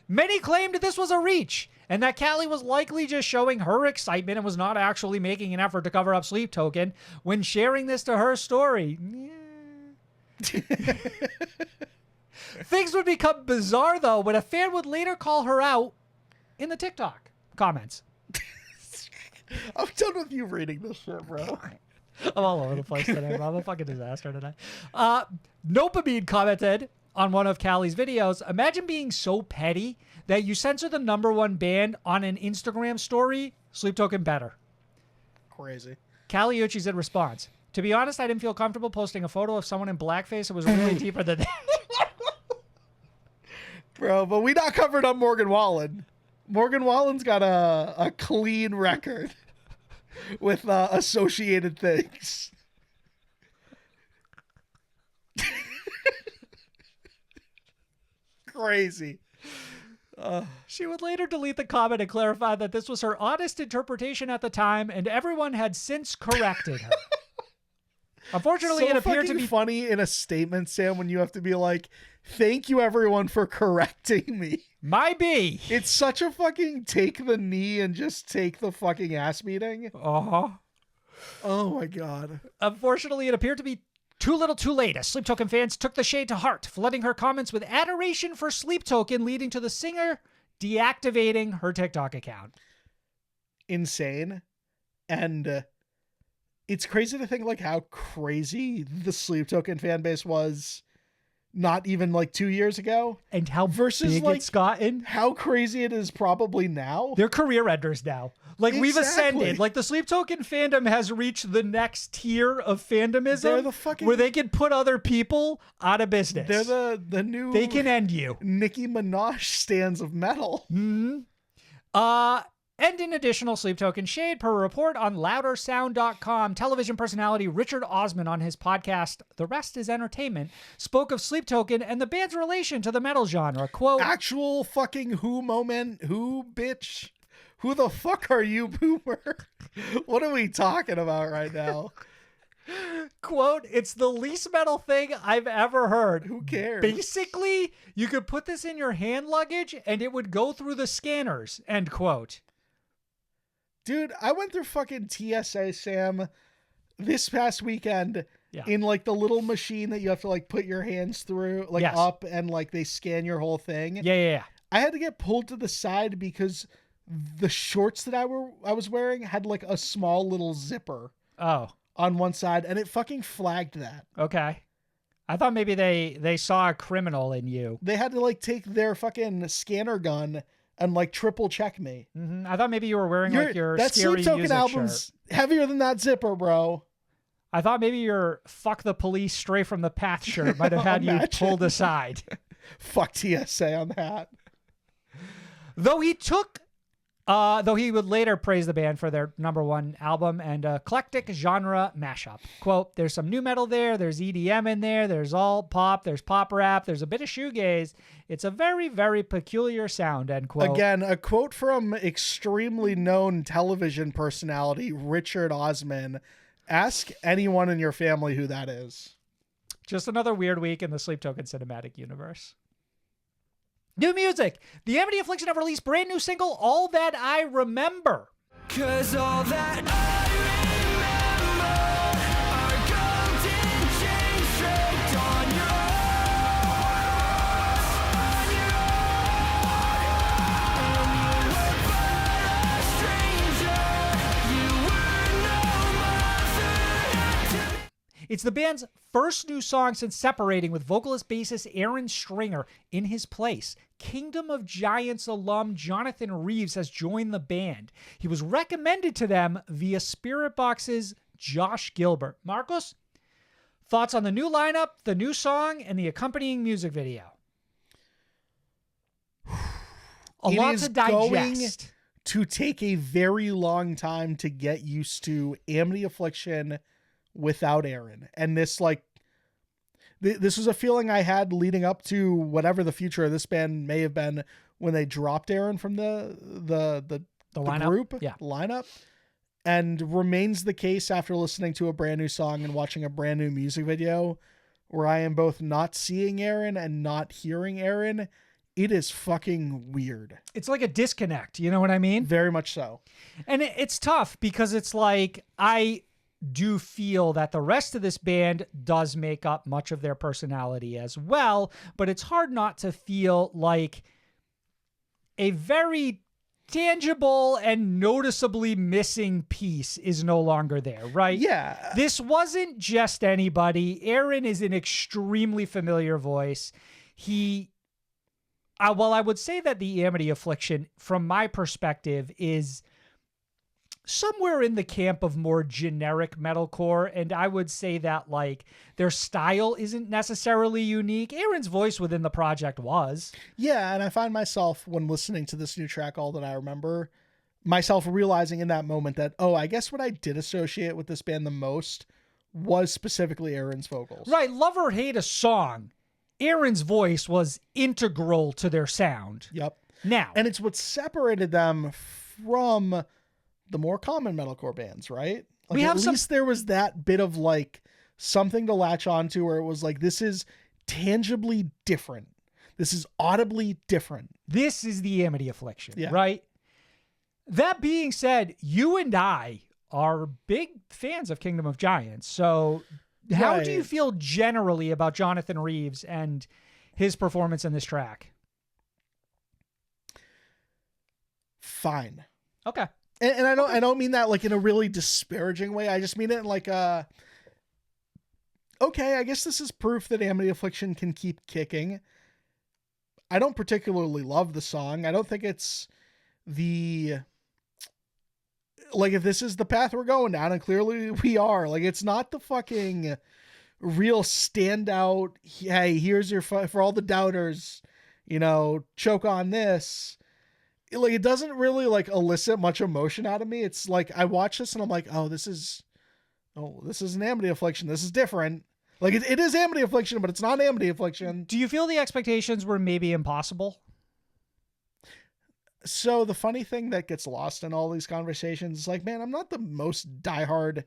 Many claimed this was a reach, and that Kali was likely just showing her excitement and was not actually making an effort to cover up Sleep Token when sharing this to her story. Things would become bizarre, though, when a fan would later call her out in the TikTok comments. I'm done with you reading this shit, bro. I'm all over the place today, bro. I'm a fucking disaster today. Nopamine commented on one of Kali's videos, imagine being so petty that you censor the #1 band on an Instagram story. Sleep Token better. Crazy. Kali Uchis in response, to be honest, I didn't feel comfortable posting a photo of someone in blackface. It was really deeper than that. Bro, but we not covered up Morgan Wallen. Morgan Wallen's got a clean record with associated things. Crazy. She would later delete the comment and clarify that this was her honest interpretation at the time, and everyone had since corrected her. Unfortunately, it appeared to be funny in a statement, Sam, when you have to be like, thank you everyone for correcting me. Might be. It's such a fucking take the knee and just take the fucking ass beating. Uh-huh. Oh my God. Unfortunately, it appeared to be too little too late, as Sleep Token fans took the shade to heart, flooding her comments with adoration for Sleep Token, leading to the singer deactivating her TikTok account. Insane. And it's crazy to think like how crazy the Sleep Token fan base was not even like 2 years ago. And how versus big like it's gotten. How crazy it is probably now. They're career enders now. Like, we've Exactly. ascended. Like, the Sleep Token fandom has reached the next tier of fandomism They're the fucking- where they can put other people out of business. They're the new They can end you. Nicki Minaj stands of metal. And in additional Sleep Token shade, per a report on loudersound.com, television personality Richard Osman on his podcast, The Rest is Entertainment, spoke of Sleep Token and the band's relation to the metal genre. Quote, Actual fucking who moment. Who, bitch? Who the fuck are you, boomer? What are we talking about right now? quote, it's the least metal thing I've ever heard. Who cares? Basically, you could put this in your hand luggage and it would go through the scanners, end quote. Dude, I went through fucking TSA, Sam, this past weekend in like the little machine that you have to like put your hands through, like Yes. up, and like they scan your whole thing. Yeah. I had to get pulled to the side because the shorts that I was wearing had like a small little zipper Oh. on one side, and it fucking flagged that. Okay. I thought maybe they saw a criminal in you. They had to like take their fucking scanner gun and like triple check me. Mm-hmm. I thought maybe you were wearing like your that scary Sleep Token music album's shirt. heavier than that zipper, bro. I thought maybe your "Fuck the Police, Stray from the Path" shirt might have had you Imagine. pulled aside. Fuck TSA on that. Though he would later praise the band for their #1 album and eclectic genre mashup. Quote, there's some new metal there, there's EDM in there, there's all pop, there's pop rap, there's a bit of shoegaze. It's a very, very peculiar sound, end quote. Again, a quote from extremely known television personality, Richard Osman. Ask anyone in your family who that is. Just another weird week in the Sleep Token cinematic universe. New music. The Amity Affliction have released brand new single, All That I Remember. 'Cause all that I remember are golden chains draped on your It's the band's first new song since separating, with vocalist bassist Ahren Stringer in his place. Kingdom of Giants alum Jonathan Reeves has joined the band. He was recommended to them via Spirit Box's Josh Gilbert. Marcos, thoughts on the new lineup, the new song, and the accompanying music video? A It lot is to digest. going to take a very long time to get used to Amity Affliction without Ahren. And this, like, this was a feeling I had leading up to whatever the future of this band may have been when they dropped Ahren from the lineup? group Yeah. lineup, and remains the case after listening to a brand new song and watching a brand new music video, where I am both not seeing Ahren and not hearing Ahren. It is fucking weird. It's like a disconnect, you know what I mean? Very much so. And it's tough because it's like, I do feel that the rest of this band does make up much of their personality as well, but it's hard not to feel like a very tangible and noticeably missing piece is no longer there, right? Yeah. This wasn't just anybody. Ahren is an extremely familiar voice. Well, I would say that the Amity Affliction, from my perspective, is somewhere in the camp of more generic metalcore, and I would say that like their style isn't necessarily unique. Aaron's voice within the project was. Yeah, and I find myself, when listening to this new track, All That I Remember, myself realizing in that moment that, oh, I guess what I did associate with this band the most was specifically Aaron's vocals. Right, love or hate a song, Aaron's voice was integral to their sound. Yep. Now. And it's what separated them from the more common metalcore bands, right? Like, We have at least there was that bit of like something to latch onto where it was like, this is tangibly different. This is audibly different. This is the Amity Affliction, Yeah. right? That being said, you and I are big fans of Kingdom of Giants. So how do you Right. feel generally about Jonathan Reeves and his performance in this track? Fine. Okay. And I don't mean that like in a really disparaging way. I just mean it in like a, okay, I guess this is proof that Amity Affliction can keep kicking. I don't particularly love the song. I don't think it's like, if this is the path we're going down, and clearly we are, like, it's not the fucking real standout, hey, here's your, for all the doubters, you know, choke on this. Like, it doesn't really like elicit much emotion out of me. It's like, I watch this and I'm like, oh, this is an Amity Affliction. This is different. Like, it is Amity Affliction, but it's not Amity Affliction. Do you feel the expectations were maybe impossible? So the funny thing that gets lost in all these conversations is like, man, I'm not the most diehard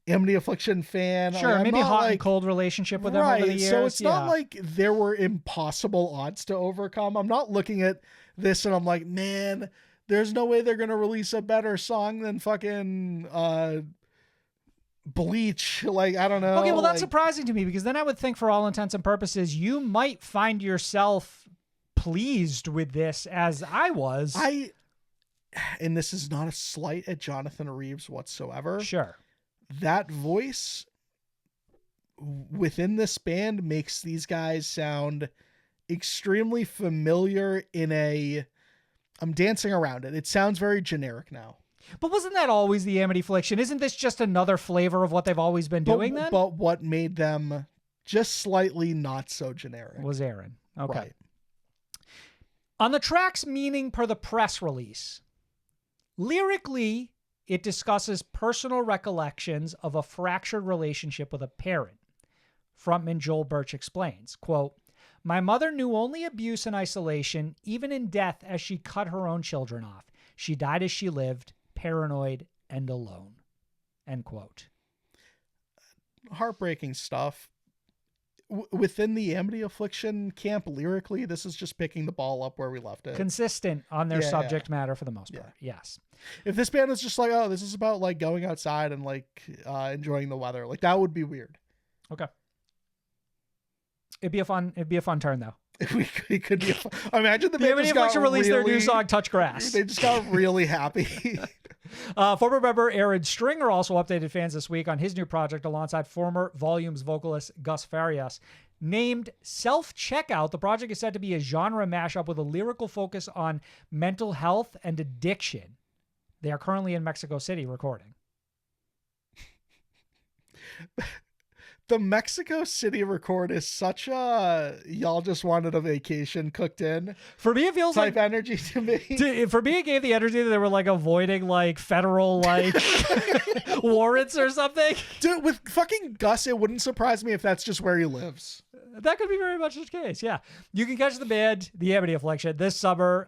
Amity Affliction fan. Sure, Like, I'm maybe not, hot like, and cold relationship with them over the years. So it's not Yeah. like there were impossible odds to overcome. I'm not looking at this and I'm like, man, there's no way they're going to release a better song than fucking Bleach. Like, I don't know. Okay, well, that's like, surprising to me, because then I would think for all intents and purposes, you might find yourself pleased with this as I was. and this is not a slight at Jonathan Reeves whatsoever. Sure. that voice within this band makes these guys sound extremely familiar in a, I'm dancing around it. It sounds very generic now. But wasn't that always the Amity Affliction? Isn't this just another flavor of what they've always been doing then? But what made them just slightly not so generic was Ahren. Okay. Right. On the track's meaning per the press release, lyrically, it discusses personal recollections of a fractured relationship with a parent. Frontman Joel Birch explains, quote, "My mother knew only abuse and isolation, even in death, as she cut her own children off. She died as she lived, paranoid and alone." End quote. Heartbreaking stuff. Within the Amity Affliction camp, lyrically, this is just picking the ball up where we left it. Consistent on their subject matter for the most part. Yes. If this band was just like, oh, this is about like going outside and like enjoying the weather, like that would be weird. Okay. It'd be a fun turn though. It could be. Imagine the Amity band just got Affliction released their new song "Touch Grass." They just got really happy. Former member Ahren Stringer also updated fans this week on his new project alongside former Volumes vocalist Gus Farias. Named Self-Checkout, the project is said to be a genre mashup with a lyrical focus on mental health and addiction. They are currently in Mexico City recording. The Mexico City record is such a y'all just wanted a vacation cooked in. For me, it feels type like energy to me. For me, it gave the energy that they were like avoiding like federal like warrants or something. Dude, with fucking Gus, it wouldn't surprise me if that's just where he lives. That could be very much the case, yeah. You can catch the band, the Amity Affliction, this summer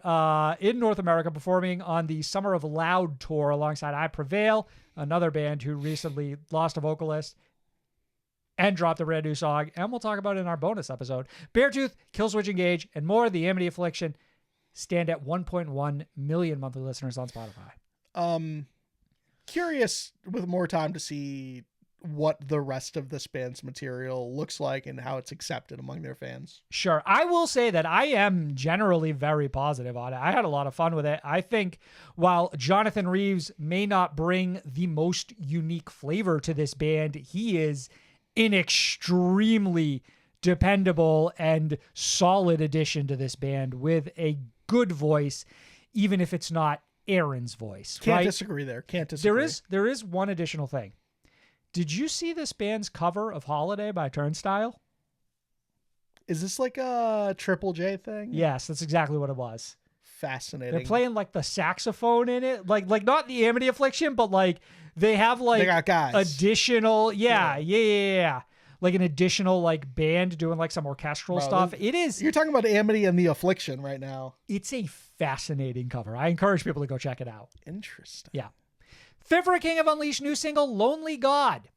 in North America, performing on the Summer of Loud tour alongside I Prevail, another band who recently lost a vocalist and dropped a brand new song, and we'll talk about it in our bonus episode. Beartooth, Killswitch Engage, and more. The Amity Affliction stand at 1.1 million monthly listeners on Spotify. Curious with more time to see what the rest of this band's material looks like and how it's accepted among their fans. Sure. I will say that I am generally very positive on it. I had a lot of fun with it. I think while Jonathan Reeves may not bring the most unique flavor to this band, he is an extremely dependable and solid addition to this band with a good voice, even if it's not Ahren's voice. Can't right? disagree there. Can't disagree. There is one additional thing. Did you see this band's cover of Holiday by Turnstile? Is this like a Triple J thing? Yes, that's exactly what it was. Fascinating. They're playing like the saxophone in it, like not the Amity Affliction, but like they have like they got guys. Additional, yeah, like an additional like band doing like some orchestral stuff. It is. You're talking about Amity and the Affliction right now. It's a fascinating cover. I encourage people to go check it out. Interesting. Yeah. Fit for a King have unleashed new single "Lonely God."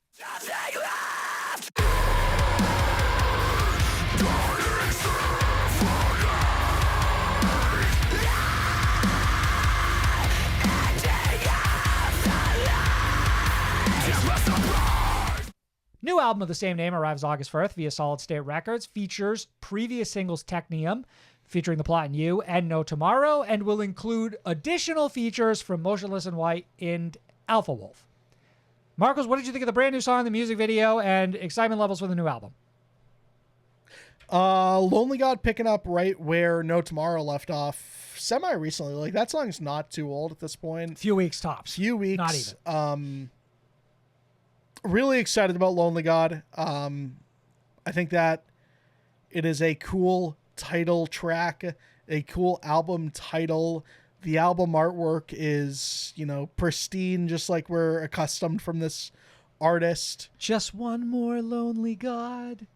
New album of the same name arrives August 1st via Solid State Records, features previous singles Technium, featuring The Plot and You, and No Tomorrow, and will include additional features from Motionless in White and Alpha Wolf. Marcos, what did you think of the brand new song, the music video, and excitement levels for the new album? Lonely God picking up right where No Tomorrow left off semi-recently. Like, that song's not too old at this point. Few weeks tops. Few weeks. Not even. Really excited about Lonely God. I think that it is a cool title track, a cool album title. The album artwork is, pristine, just like we're accustomed from this artist. Just one more Lonely God.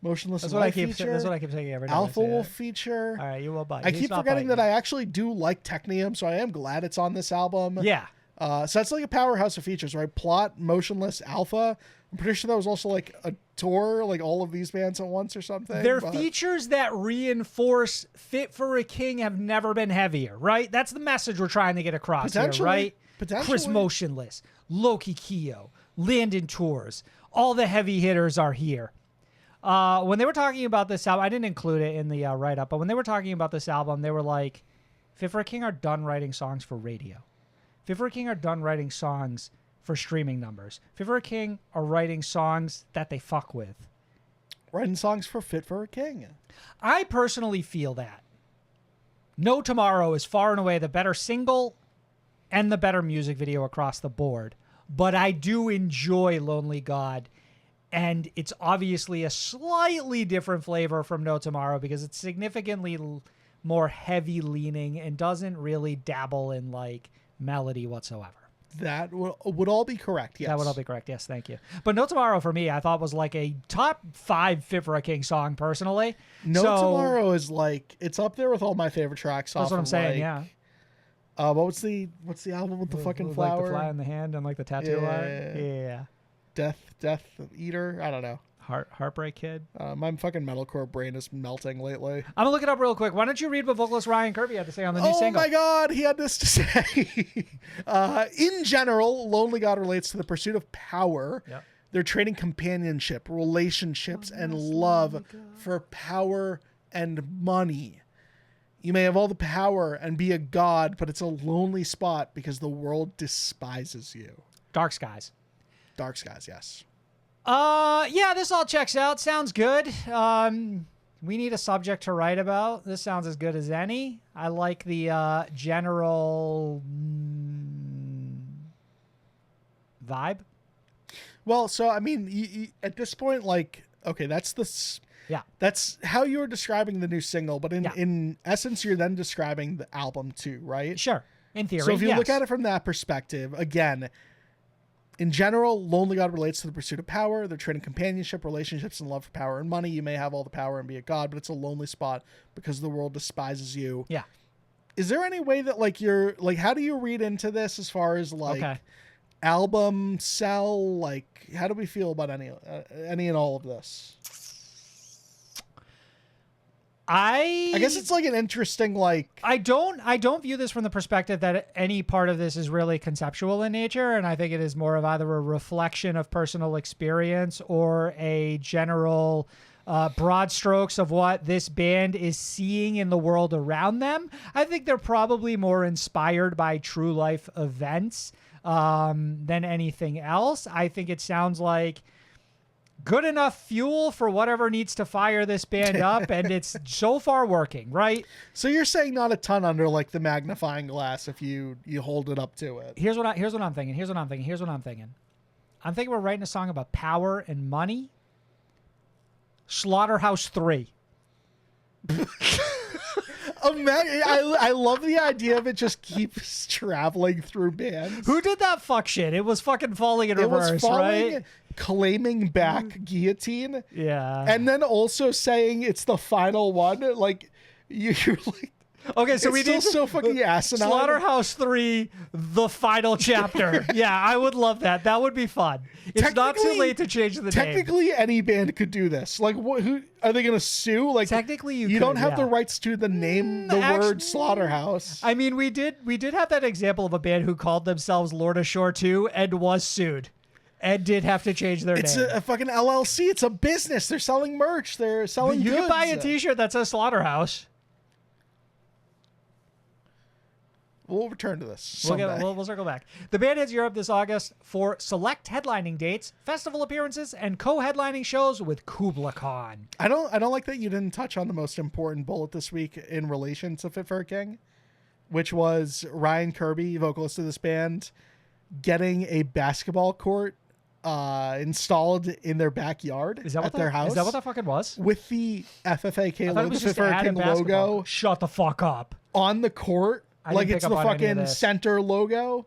Motionless That's in what I White keep. feature. That's what I keep saying every time. Alpha Wolf feature. All right, you will bite. I keep forgetting that I actually do like Technium, so I am glad it's on this album. Yeah. So that's like a powerhouse of features, right? Plot, Motionless, Alpha. I'm pretty sure that was also like a tour, like all of these bands at once or something. They're features that reinforce Fit for a King have never been heavier, right? That's the message we're trying to get across here, right? Chris Motionless, Loki Keo, Landon Tours, all the heavy hitters are here. When they were talking about this album, I didn't include it in the write-up, but when they were talking about this album, they were like, Fit for a King are done writing songs for radio. Fit for a King are done writing songs for streaming numbers. Fit for a King are writing songs that they fuck with. Writing songs for Fit for a King. I personally feel that No Tomorrow is far and away the better single and the better music video across the board. But I do enjoy Lonely God. And it's obviously a slightly different flavor from No Tomorrow because it's significantly more heavy leaning and doesn't really dabble in like melody whatsoever. That would all be correct, yes. That would all be correct, yes, thank you. But No Tomorrow for me, I thought was like a top 5 Fit for a King song personally. No So- Tomorrow is like, it's up there with all my favorite tracks. That's off what I'm of, saying, like, yeah. What's the album with the fucking Like flower? the fly in the hand and like the tattoo art. Yeah. Death Eater? I don't know. Heartbreak Kid. My fucking metalcore brain is melting lately. I'm gonna look it up real quick. Why don't you read what vocalist Ryan Kirby had to say on the new single? Oh my God, he had this to say. In general, Lonely God relates to the pursuit of power. Yep. They're trading companionship, relationships, and love for power and money. You may have all the power and be a god, but it's a lonely spot because the world despises you. Dark Skies. Dark Skies, yes. Yeah, this all checks out. Sounds good. We need a subject to write about. This sounds as good as any. I like the general vibe. Well, so I mean, you, at this point, like, okay, Yeah. that's how you were describing the new single, but Yeah. in essence, you're then describing the album too, right? Sure. In theory. So if you yes. look at it from that perspective, again, in general, Lonely God relates to the pursuit of power. They're trading companionship, relationships, and love for power and money. You may have all the power and be a god, but it's a lonely spot because the world despises you. Yeah. Is there any way that like you're like, how do you read into this as far as like Okay. album sell? Like, how do we feel about any and all of this? I guess it's like an interesting like. I don't view this from the perspective that any part of this is really conceptual in nature, and I think it is more of either a reflection of personal experience or a general broad strokes of what this band is seeing in the world around them. I think they're probably more inspired by true life events than anything else. I think it sounds like good enough fuel for whatever needs to fire this band up, and it's so far working, right? So you're saying not a ton under like the magnifying glass if you hold it up to it. Here's what I'm thinking. I'm thinking we're writing a song about power and money. Slaughterhouse 3. I love the idea of it just keeps traveling through bands. Who did that fuck shit? It was fucking Falling in It Reverse, was falling, right? claiming back Guillotine, Yeah. and then also saying it's the final one. Like you're like, Okay, so it's we still need so fucking asinine. Slaughterhouse 3, the final chapter. Yeah, I would love that. That would be fun. It's not too Technically- late to change the name. Technically, any band could do this. Like, who are they going to sue? Like, Technically, you don't could, have the yeah. rights to the name, the actually- word Slaughterhouse. I mean, we did have that example of a band who called themselves Lord of Shore 2 and was sued. And did have to change their It's name. a fucking LLC. It's a business. They're selling merch. They're selling You goods. can buy a T-shirt that says Slaughterhouse. We'll return to this We'll, someday. we'll circle back. The band heads Europe this August for select headlining dates, festival appearances, and co-headlining shows with Kubla Khan. I don't like that you didn't touch on the most important bullet this week in relation to Fit for a King, which was Ryan Kirby, vocalist of this band, getting a basketball court installed in their backyard Is that at what their that, house. Is that what that fucking was? With the FFAK I thought logo, it was the just Fit for a added King basketball. logo Shut the fuck up. on the court. I Like didn't it's pick the up on any of fucking this. center logo.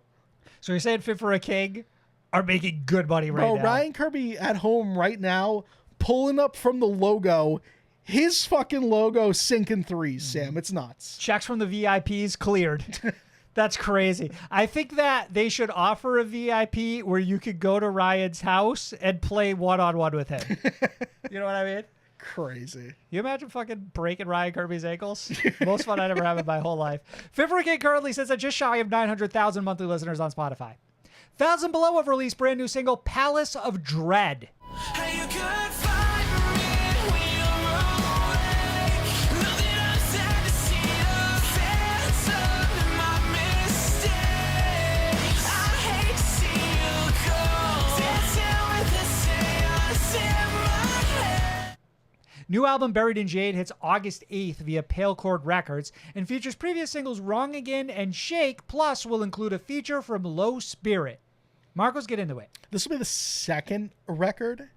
So you're saying Fit for a King are making good money right Bro, now? Ryan Kirby at home right now, pulling up from the logo, his fucking logo sinking threes, Sam. It's nuts. Checks from the VIPs cleared. That's crazy. I think that they should offer a VIP where you could go to Ryan's house and play one-on-one with him. You know what I mean? Crazy. You imagine fucking breaking Ryan Kirby's ankles? Most fun I'd ever have in my whole life. Fit for a King currently sits at just shy of 900,000 monthly listeners on Spotify. 1,000 Below have released brand new single Palace of Dread. Hey, you could find me when you're awake. Know that I'm sad to see the phantom in my mistakes. I hate to see you New album Buried in Jade hits August 8th via Pale Chord Records and features previous singles Wrong Again and Shake, plus will include a feature from Low Spirit. Marcos, get into it. This will be the second record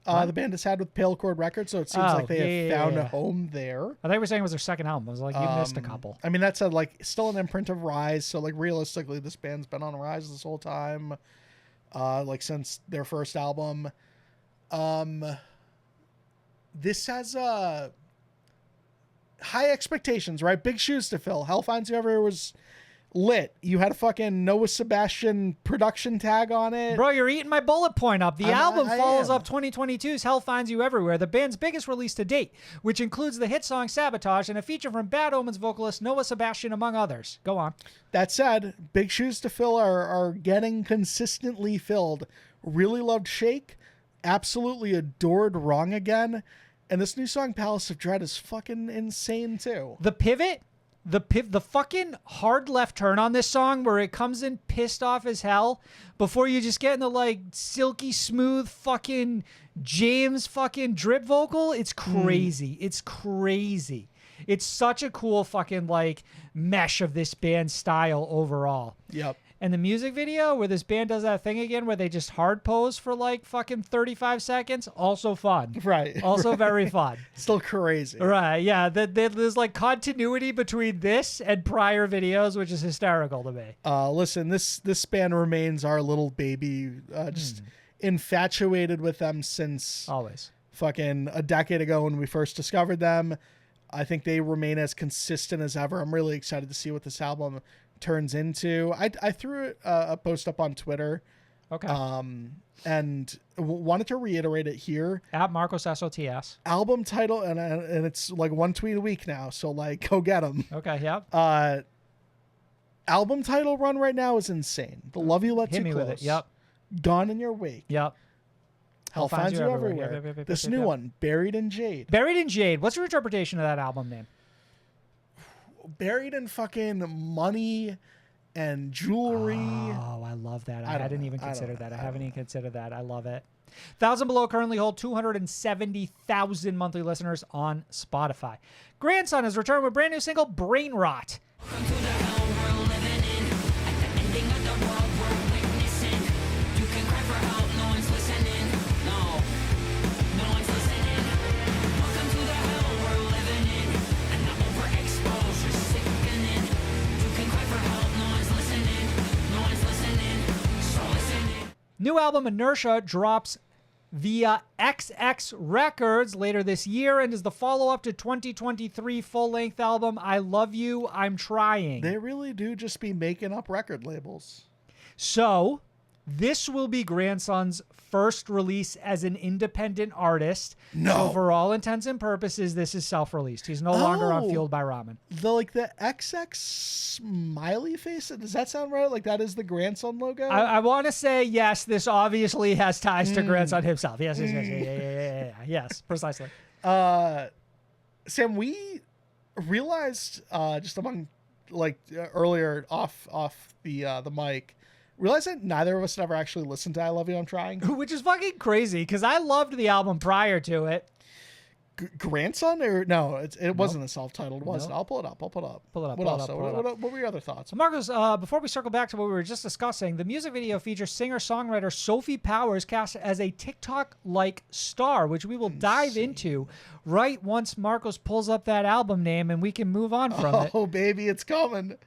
the band has had with Pale Chord Records, so it seems like they have found a home there. I thought you were saying it was their second album. I was like, you missed a couple. I mean, that's still an imprint of Rise, so like realistically, this band's been on Rise this whole time, like since their first album. This has high expectations, right? Big shoes to fill. Hell Finds You Everywhere was lit. You had a fucking Noah Sebastian production tag on it. Bro, you're eating my bullet point up. The album follows am. up 2022's Hell Finds You Everywhere, the band's biggest release to date, which includes the hit song Sabotage and a feature from Bad Omens vocalist Noah Sebastian, among others. Go on. That said, big shoes to fill are getting consistently filled. Really loved Shake. Absolutely adored Wrong Again. And this new song, Palace of Dread, is fucking insane too. The pivot, the fucking hard left turn on this song where it comes in pissed off as hell before you just get in the like silky smooth fucking James fucking drip vocal. It's crazy. It's crazy. It's such a cool fucking like mesh of this band's style overall. Yep. And the music video where this band does that thing again where they just hard pose for like fucking 35 seconds, also fun. Right. Also very fun. Still crazy. Right, yeah. There's like continuity between this and prior videos, which is hysterical to me. Listen, this band remains our little baby. Just infatuated with them since Always. fucking a decade ago when we first discovered them. I think they remain as consistent as ever. I'm really excited to see what this album turns into. I threw a post up on Twitter. Okay. And wanted to reiterate it here. At Marcos SOTS. Album title, and it's like one tweet a week now, so like go get them. Okay, yep. Album title run right now is insane. The Love You Let Hit You me Close. with it. Yep. Gone in Your Wake. Yep. Hell Finds You Everywhere. Yep. This new one, Buried in Jade. Buried in Jade. What's your interpretation of that album name? Buried in fucking money and jewelry. Oh, I love that. I hadn't even considered that. I haven't even considered that. I love it. 1,000 Below currently hold 270,000 monthly listeners on Spotify. Grandson has returned with brand new single, Brain Rot. New album Inertia drops via XX Records later this year and is the follow-up to 2023 full-length album I Love You, I'm Trying. They really do just be making up record labels. So, this will be Grandson's first release as an independent artist. No. So for all intents and purposes, this is self-released. He's no longer on Oh. Fueled by Ramen. The XX smiley face, does that sound right? Like that is the Grandson logo? I want to say yes, this obviously has ties to Grandson himself. Yes, yes, precisely. Sam, we realized just among earlier off the mic, realized that neither of us had ever actually listened to I Love You, I'm Trying. Which is fucking crazy because I loved the album prior to it. Grandson or no? It wasn't a self-titled, was it? Nope. I'll pull it up. Pull it up, What pull it else? up, though? pull it up. What were your other thoughts? So Marcos, before we circle back to what we were just discussing, the music video features singer-songwriter Sophie Powers cast as a TikTok-like star, which we will dive into right once Marcos pulls up that album name and we can move on from it. Oh, baby, it's coming.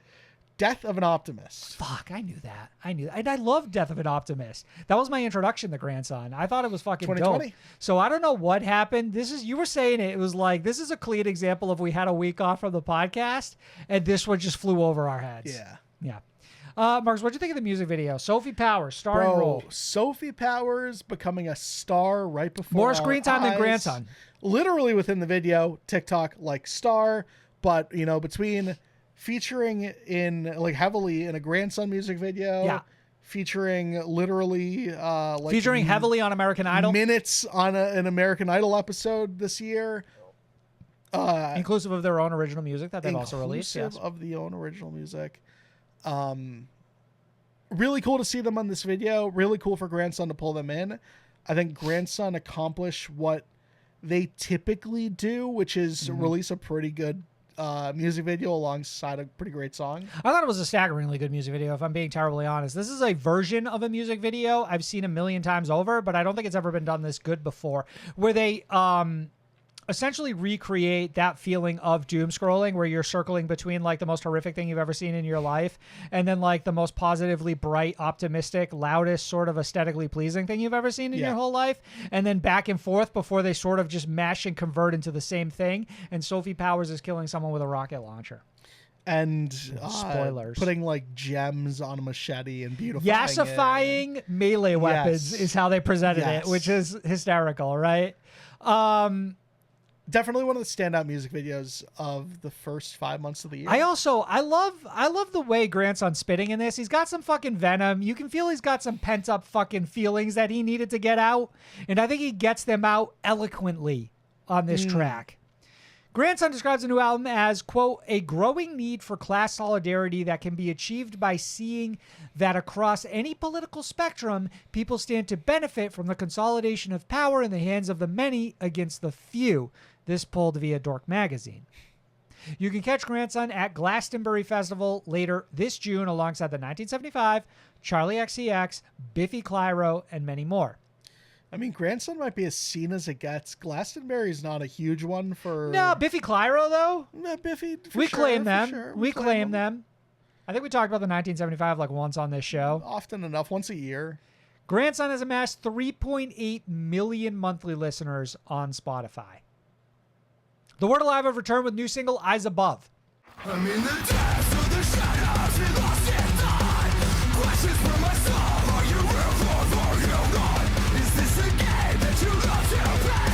Death of an Optimist. Fuck, I knew that. And I love Death of an Optimist. That was my introduction to Grandson. I thought it was fucking 2020. dope. So I don't know what happened. You were saying it was like, this is a clean example of we had a week off from the podcast and this one just flew over our heads. Yeah. Yeah. Marcus, what'd you think of the music video? Sophie Powers, starring role. Sophie Powers becoming a star right before More our screen time than eyes. Grandson. Literally within the video, TikTok like star, but between featuring in heavily in a Grandson music video, Yeah. featuring literally Featuring heavily on American Idol. minutes on an American Idol episode this year. Inclusive of their own original music that they've also released. Yes. Of the own original music. Really cool to see them on this video. Really cool for Grandson to pull them in. I think Grandson accomplished what they typically do, which is release a pretty good music video alongside a pretty great song. I thought it was a staggeringly good music video, if I'm being terribly honest. This is a version of a music video I've seen a million times over, but I don't think it's ever been done this good before, where they essentially recreate that feeling of doom scrolling, where you're circling between like the most horrific thing you've ever seen in your life and then like the most positively bright, optimistic, loudest, sort of aesthetically pleasing thing you've ever seen in your whole life, and then back and forth before they sort of just mash and convert into the same thing. And Sophie Powers is killing someone with a rocket launcher. And spoilers, putting like gems on a machete and beautifying yassifying melee weapons is how they presented it, which is hysterical, right? Definitely one of the standout music videos of the first 5 months of the year. I love the way Grandson spitting in this. He's got some fucking venom. You can feel he's got some pent up fucking feelings that he needed to get out, and I think he gets them out eloquently on this track. Grandson describes the new album as, quote, a growing need for class solidarity that can be achieved by seeing that across any political spectrum, people stand to benefit from the consolidation of power in the hands of the many against the few. This pulled via Dork Magazine. You can catch Grandson at Glastonbury Festival later this June alongside the 1975, Charlie XCX, Biffy Clyro, and many more. I mean, Grandson might be as seen as it gets. Glastonbury's not a huge one for... No, Biffy Clyro, though. No, Biffy, we claim them. Sure. We claim them. I think we talked about the 1975 like once on this show. Often enough, once a year. Grandson has amassed 3.8 million monthly listeners on Spotify. The Word Alive have returned with new single Eyes Above. I'm in the depths of the shadows, we lost in time. Questions from my soul, are you real or are you not? Is this a game that you love to play?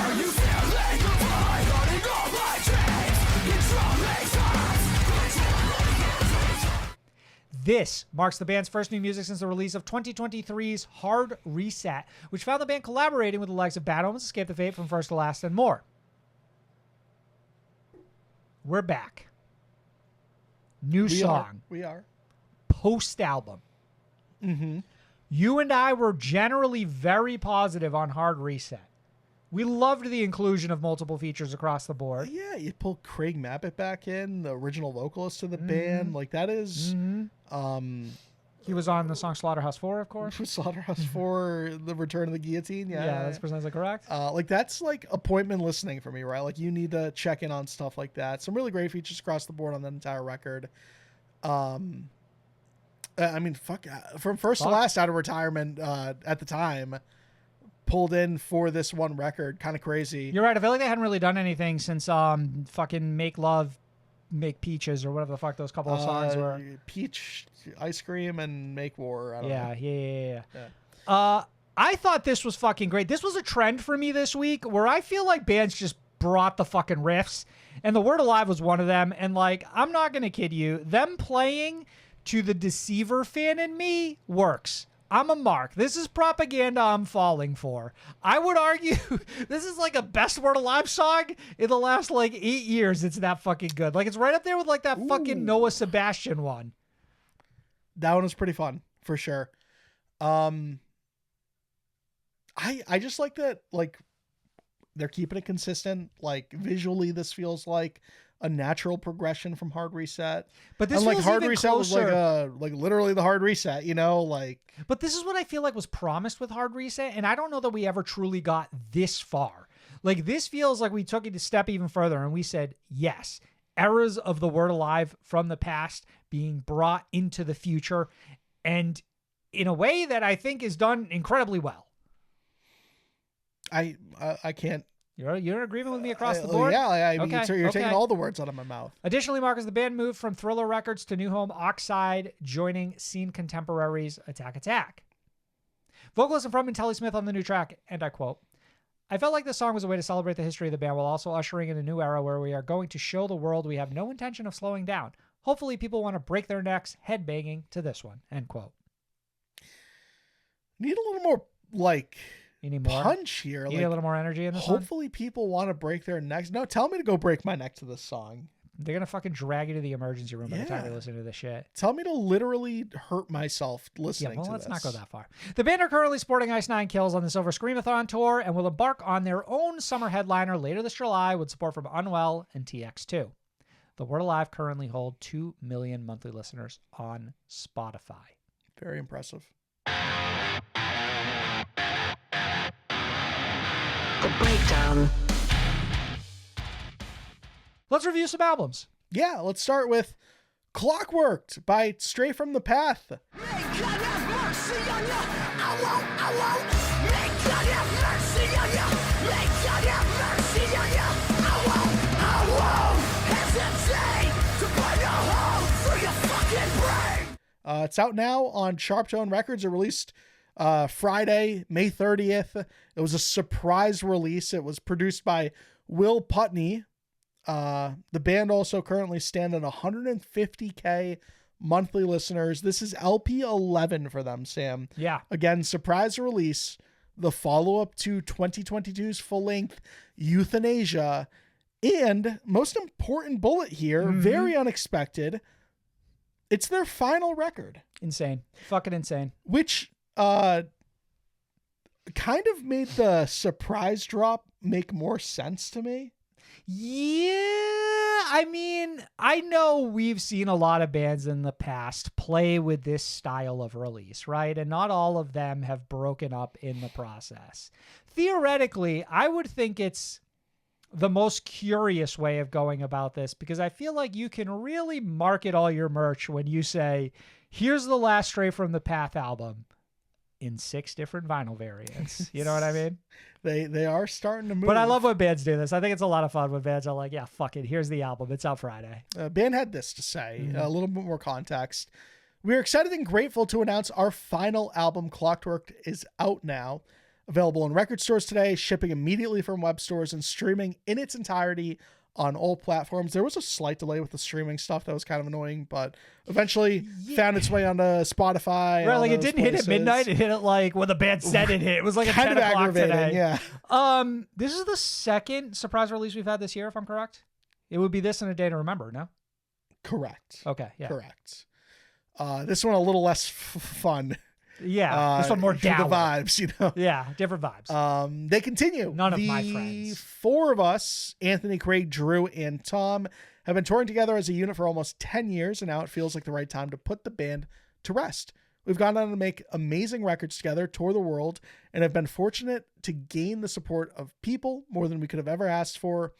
Are you feeling the void, running all my dreams? Controlling us. This marks the band's first new music since the release of 2023's Hard Reset, which found the band collaborating with the likes of Bad Omens, Escape the Fate, From First to Last, and more. We're back. New song. We are. Post-album. You and I were generally very positive on Hard Reset. We loved the inclusion of multiple features across the board. Yeah, you pull Craig Mabbitt back in, the original vocalist of the band. Like, that is... He was on the song Slaughterhouse 4, of course. Slaughterhouse 4, The Return of the Guillotine. Yeah, that's precisely correct. Like, that's like appointment listening for me, right? Like, you need to check in on stuff like that. Some really great features across the board on that entire record. I mean, from first to last, out of retirement at the time, pulled in for this one record. Kind of crazy. You're right. I feel like they hadn't really done anything since fucking Make Love, Make Peaches, or whatever the fuck those couple of songs were. Peach Ice Cream and Make War. I don't know. Yeah. I thought this was fucking great. This was a trend for me this week where I feel like bands just brought the fucking riffs, and The Word Alive was one of them. And like, I'm not gonna kid you, them playing to the Deceiver fan in me works. I'm a mark. This is propaganda I'm falling for. I would argue this is like a best Word Alive song in the last like 8 years. It's that fucking good. Like, it's right up there with like that fucking Noah Sebastian one. That one was pretty fun for sure. I just like that, like, they're keeping it consistent. Like, visually, this feels like a natural progression from Hard Reset. But this and, like, feels Hard even Reset closer. was like literally the Hard Reset, you know, like. But this is what I feel like was promised with Hard Reset, and I don't know that we ever truly got this far. Like, this feels like we took it a step even further, and we said, yes, eras of The Word Alive from the past being brought into the future, and in a way that I think is done incredibly well. I can't. You're in agreement with me across the board? Yeah, I mean, Okay, you're okay. taking all the words out of my mouth. Additionally, Marcus, the band moved from Thriller Records to new home Oxide, joining scene contemporaries Attack Attack. Vocalist and frontman Telly Smith on the new track, and I quote, I felt like this song was a way to celebrate the history of the band while also ushering in a new era where we are going to show the world we have no intention of slowing down. Hopefully people want to break their necks headbanging to this one, end quote. Need a little more, like, You need more? punch here. You need Like, a little more energy in this one? hopefully people want to break their necks. No, tell me to go break my neck to this song. They're going to fucking drag you to the emergency room by the time you listen to this shit. Tell me to literally hurt myself listening to this. Let's not go that far. The band are currently sporting Ice Nine Kills on the Silver Screamathon tour and will embark on their own summer headliner later this July with support from Unwell and TX2. The Word Alive currently hold 2 million monthly listeners on Spotify. Very impressive. The breakdown. Let's review some albums. Yeah, let's start with Clockworked by Stray from the Path. It's out now on Sharp Tone Records. It released Friday, May 30th. It was a surprise release. It was produced by Will Putney. The band also currently stand at 150K monthly listeners. This is LP 11 for them, Sam. Yeah. Again, surprise release, the follow-up to 2022's full-length Euthanasia, and most important bullet here, very unexpected, it's their final record. Insane. Fucking insane. Which kind of made the surprise drop make more sense to me. Yeah, I mean, I know we've seen a lot of bands in the past play with this style of release, right? And not all of them have broken up in the process. Theoretically, I would think it's the most curious way of going about this, because I feel like you can really market all your merch when you say, here's the last Stray from the Path album in 6 different vinyl variants. You know what I mean? They are starting to move. But I love when bands do this. I think it's a lot of fun when bands are like, yeah, fuck it. Here's the album. It's out Friday. Band had this to say, a little bit more context. We're excited and grateful to announce our final album, Clockwork, is out now. Available in record stores today, shipping immediately from web stores, and streaming in its entirety on all platforms. There was a slight delay with the streaming stuff that was kind of annoying, but eventually found its way onto Spotify. Right, like it didn't hit at midnight. It hit at like when the band said it hit. It was like kind at 10 of o'clock aggravating, today. yeah. This is the second surprise release we've had this year, if I'm correct. It would be this and A Day to Remember, no? Correct. Okay, yeah. Correct. This one a little less fun. Yeah, this one more through dour. the vibes, you know. Yeah, different vibes. They continue. None of my friends. 4 of us, Anthony, Craig, Drew, and Tom, have been touring together as a unit for almost 10 years, and now it feels like the right time to put the band to rest. We've gone on to make amazing records together, tour the world, and have been fortunate to gain the support of people more than we could have ever asked for.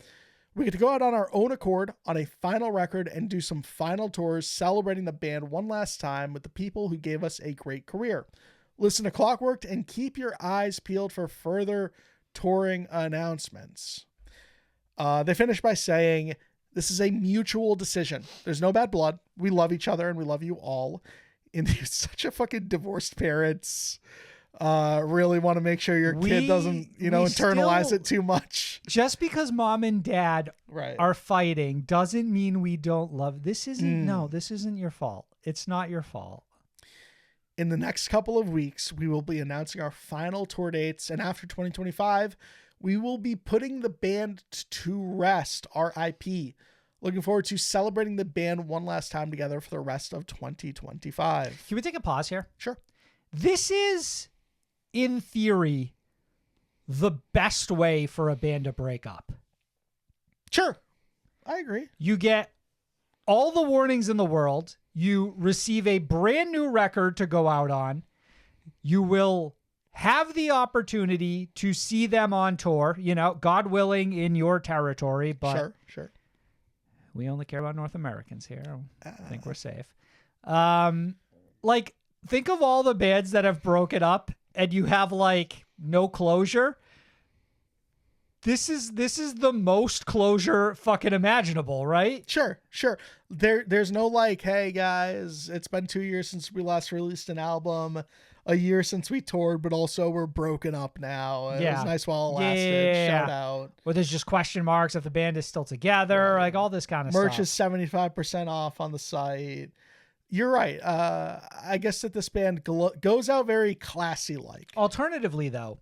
We get to go out on our own accord on a final record and do some final tours, celebrating the band one last time with the people who gave us a great career. Listen to Clockwork and keep your eyes peeled for further touring announcements. They finish by saying, this is a mutual decision. There's no bad blood. We love each other and we love you all. And such a fucking divorced parents. Really want to make sure your kid doesn't, internalize it too much. Just because mom and dad are fighting doesn't mean we don't love. This isn't this isn't your fault. It's not your fault. In the next couple of weeks, we will be announcing our final tour dates, and after 2025, we will be putting the band to rest, RIP. Looking forward to celebrating the band one last time together for the rest of 2025. Can we take a pause here? Sure. This is, in theory, the best way for a band to break up. Sure. I agree. You get all the warnings in the world. You receive a brand new record to go out on. You will have the opportunity to see them on tour, God willing, in your territory. But sure. We only care about North Americans here. I think we're safe. Think of all the bands that have broken up and you have no closure. This is the most closure fucking imaginable, right? Sure. There's no hey guys, it's been 2 years since we last released an album, a year since we toured, but also we're broken up now. It was nice while it lasted. Shout out. Or there's just question marks if the band is still together, all this kind of Merch stuff. Merch is 75% off on the site. You're right. I guess that this band goes out very classy-like. Alternatively, though,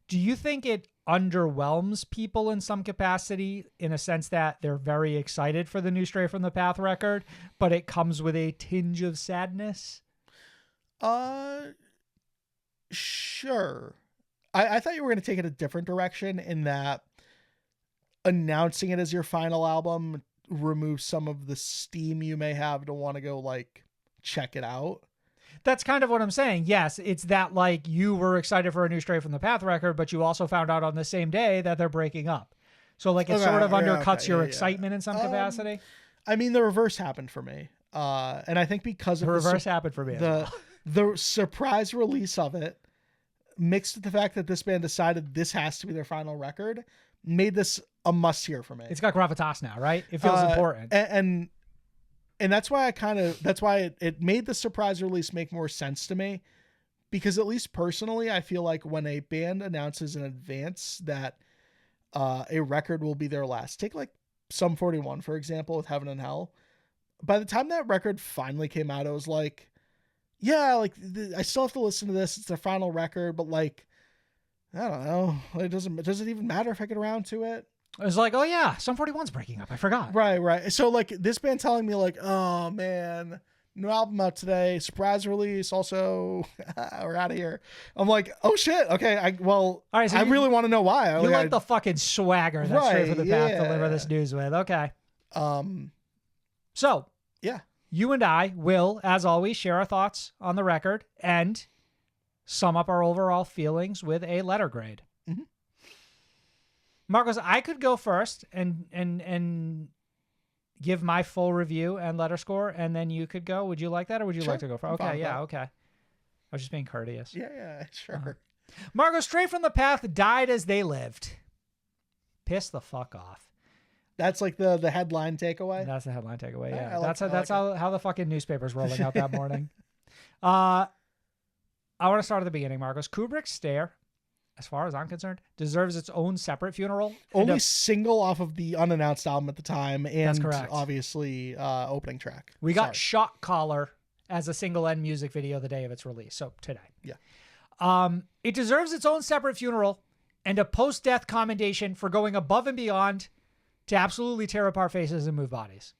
do you think it underwhelms people in some capacity, in a sense that they're very excited for the new Stray from the Path record, but it comes with a tinge of sadness? Sure. I thought you were going to take it a different direction, in that announcing it as your final album removes some of the steam you may have to want to go like check it out. That's kind of what I'm saying. Yes, it's that like you were excited for a new Stray from the Path record, but you also found out on the same day that they're breaking up. So like it sort of undercuts your excitement in some capacity. I mean, the reverse happened for me. And I think because of the reverse happened for me as well. The surprise release of it, mixed with the fact that this band decided this has to be their final record, made this a must hear for me. It's got gravitas now, right? It feels important. And that's why it made the surprise release make more sense to me, because at least personally, I feel like when a band announces in advance that a record will be their last, take like Sum 41, for example, with Heaven and Hell. By the time that record finally came out, it was like, yeah, like I still have to listen to this. It's their final record, but like, I don't know. Does it even matter if I get around to it? It was like, oh yeah, Sum 41's breaking up. I forgot. Right. So like this band telling me like, oh man, new album out today, surprise release. Also, we're out of here. I'm like, oh shit. Okay. All right, so I really want to know why. You like the fucking swagger that's Stray from the Path to deliver this news with. Okay. So yeah, you and I will, as always, share our thoughts on the record and sum up our overall feelings with a letter grade. Mm-hmm. Marcos, I could go first and give my full review and letter score, and then you could go. Would you like that, or would you like to go first? Okay, yeah, okay. I was just being courteous. Yeah, sure. Marcos, Stray from the Path died as they lived. Piss the fuck off. That's like the headline takeaway? That's the headline takeaway, yeah. I like that's how the fucking newspaper's rolling out that morning. I want to start at the beginning, Marcos. Kubrick's Stare, as far as I'm concerned, deserves its own separate funeral. Only single off of the unannounced album at the time, and that's correct. Obviously opening track. We got Shot Caller as a single end music video the day of its release, so today. Yeah. It deserves its own separate funeral and a post-death commendation for going above and beyond to absolutely tear apart faces and move bodies.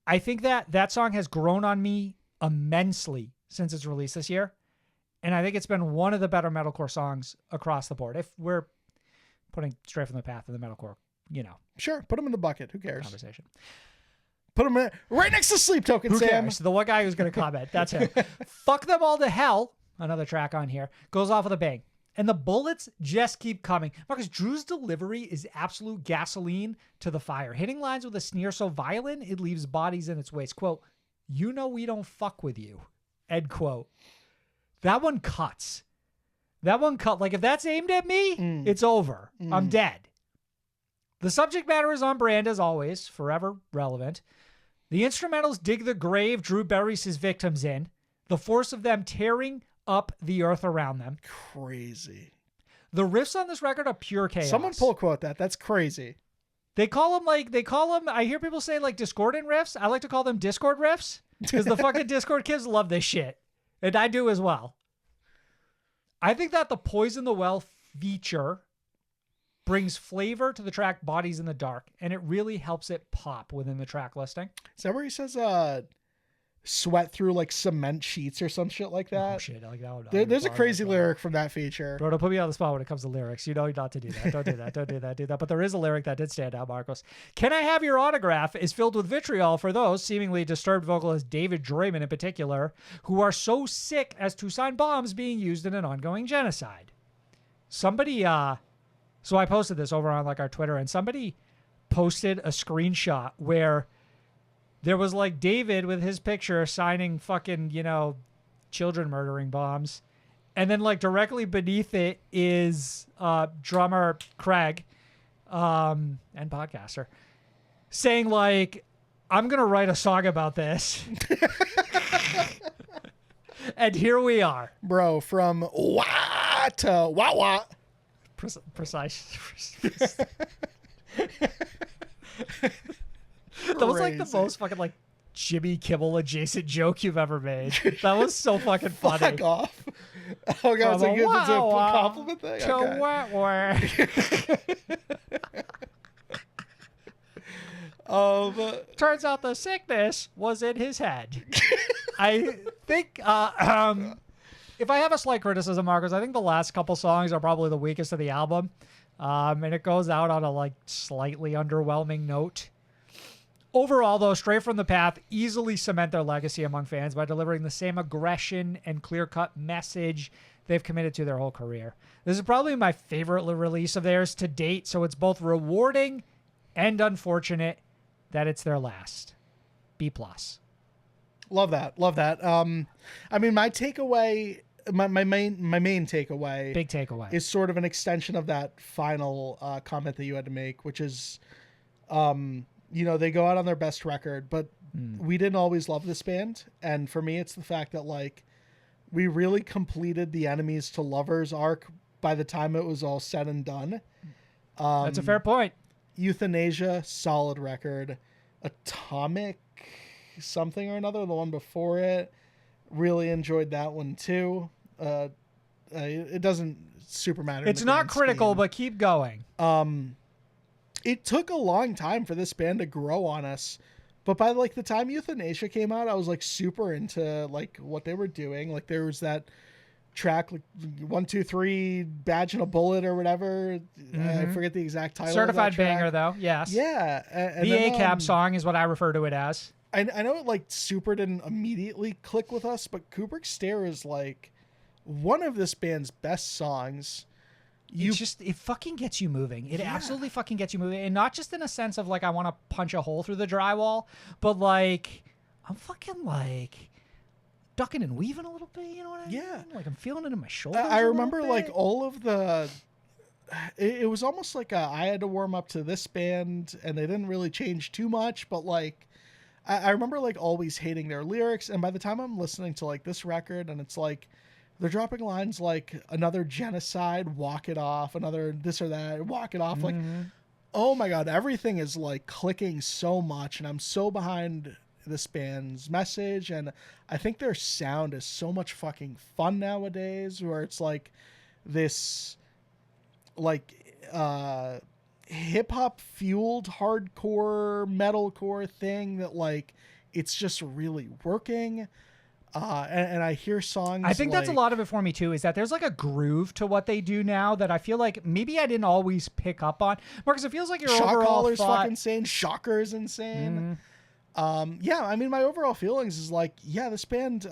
I think that song has grown on me immensely since its release this year. And I think it's been one of the better metalcore songs across the board. If we're putting Stray from the Path in the metalcore, Sure, put them in the bucket. Who cares? Conversation. Put them right next to Sleep Token, Who Sam. cares? The one guy who's going to comment. That's him. Fuck Them All to Hell, another track on here, goes off with a bang. And the bullets just keep coming. Marcus, Drew's delivery is absolute gasoline to the fire. Hitting lines with a sneer so violent, it leaves bodies in its waist. Quote, "You know we don't fuck with you." End quote. That one cuts. Like, if that's aimed at me, it's over. I'm dead. The subject matter is on brand, as always. Forever relevant. The instrumentals dig the grave Drew buries his victims in. The force of them tearing up the earth around them. Crazy. The riffs on this record are pure chaos. Someone pull quote that. That's crazy. They call them, I hear people say like discordant riffs. I like to call them Discord riffs because the fucking Discord kids love this shit. And I do as well. I think that the Poison the Well feature brings flavor to the track Bodies in the Dark, and it really helps it pop within the track listing. Is that where he says sweat through like cement sheets or some shit like that? Oh shit, I like that one. There's a crazy lyric from that feature. Bro, don't put me on the spot when it comes to lyrics. You know not to do that. Don't do that. Don't do that. Do that. But there is a lyric that did stand out, Marcos. "Can I Have Your Autograph" is filled with vitriol for those, seemingly disturbed vocalist David Drayman in particular, who are so sick as to sign bombs being used in an ongoing genocide. Somebody, so I posted this over on like our Twitter, and somebody posted a screenshot where there was like David with his picture signing fucking, children murdering bombs. And then like directly beneath it is drummer Craig and podcaster saying like, "I'm going to write a song about this." And here we are. Bro, from wah to wah wah. Precise. That was like the most fucking like Jimmy Kimmel adjacent joke you've ever made. That was so fucking funny. Fuck off. Oh god, it's From like a it's a wow compliment thing. to Okay. Turns out the sickness was in his head. I think if I have a slight criticism, Marcus, I think the last couple songs are probably the weakest of the album. And it goes out on a like slightly underwhelming note. Overall, though, Straight from the Path easily cement their legacy among fans by delivering the same aggression and clear-cut message they've committed to their whole career. This is probably my favorite release of theirs to date, so it's both rewarding and unfortunate that it's their last. B+. Love that. I mean, my takeaway, my main takeaway, Big takeaway. is sort of an extension of that final comment that you had to make, which is, they go out on their best record, but we didn't always love this band. And for me, it's the fact that like we really completed the enemies to lovers arc by the time it was all said and done. That's a fair point. Euthanasia, solid record. Atomic something or another, the one before it, really enjoyed that one too. It doesn't super matter. It's not critical, but keep going. It took a long time for this band to grow on us, but by like the time Euthanasia came out, I was like super into like what they were doing. Like there was that track like 1, 2, 3 badge and a bullet or whatever. I forget the exact title. Certified of that track. banger though. Yes. Yeah. And the then, ACAB song is what I refer to it as. I know it like super didn't immediately click with us, but Kubrick's Stare is like one of this band's best songs. It fucking gets you moving. It absolutely fucking gets you moving. And not just in a sense of like, I want to punch a hole through the drywall, but like, I'm fucking like ducking and weaving a little bit. You know what I mean? Like I'm feeling it in my shoulders. I remember like all of the, it was almost like I had to warm up to this band and they didn't really change too much, but like, I remember like always hating their lyrics. And by the time I'm listening to like this record and it's like, they're dropping lines like another genocide, walk it off, another this or that, walk it off. Like, oh my God, everything is like clicking so much. And I'm so behind this band's message. And I think their sound is so much fucking fun nowadays, where it's like this, like, hip hop fueled hardcore metalcore thing that like, it's just really working. And I hear songs. I think that's a lot of it for me too, is that there's like a groove to what they do now that I feel like maybe I didn't always pick up on. Marcus, it feels like your Shock overall Collar's thought... fucking insane. Shocker is insane. Yeah, I mean, my overall feelings is like, yeah, this band,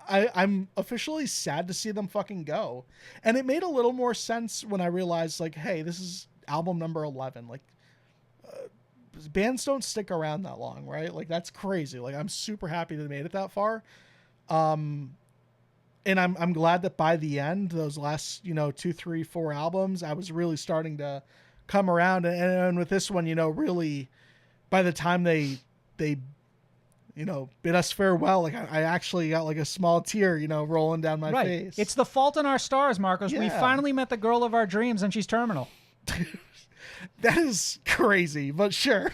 I'm officially sad to see them fucking go. And it made a little more sense when I realized like, hey, this is album number 11. Like, bands don't stick around that long, right? Like, that's crazy. Like, I'm super happy they made it that far. And I'm glad that by the end, those last, 2, 3, 4 albums, I was really starting to come around. And with this one, really by the time they bid us farewell, like I actually got like a small tear, rolling down my face. It's the fault in our stars, Marcos. We finally met the girl of our dreams and she's terminal. That is crazy, but sure.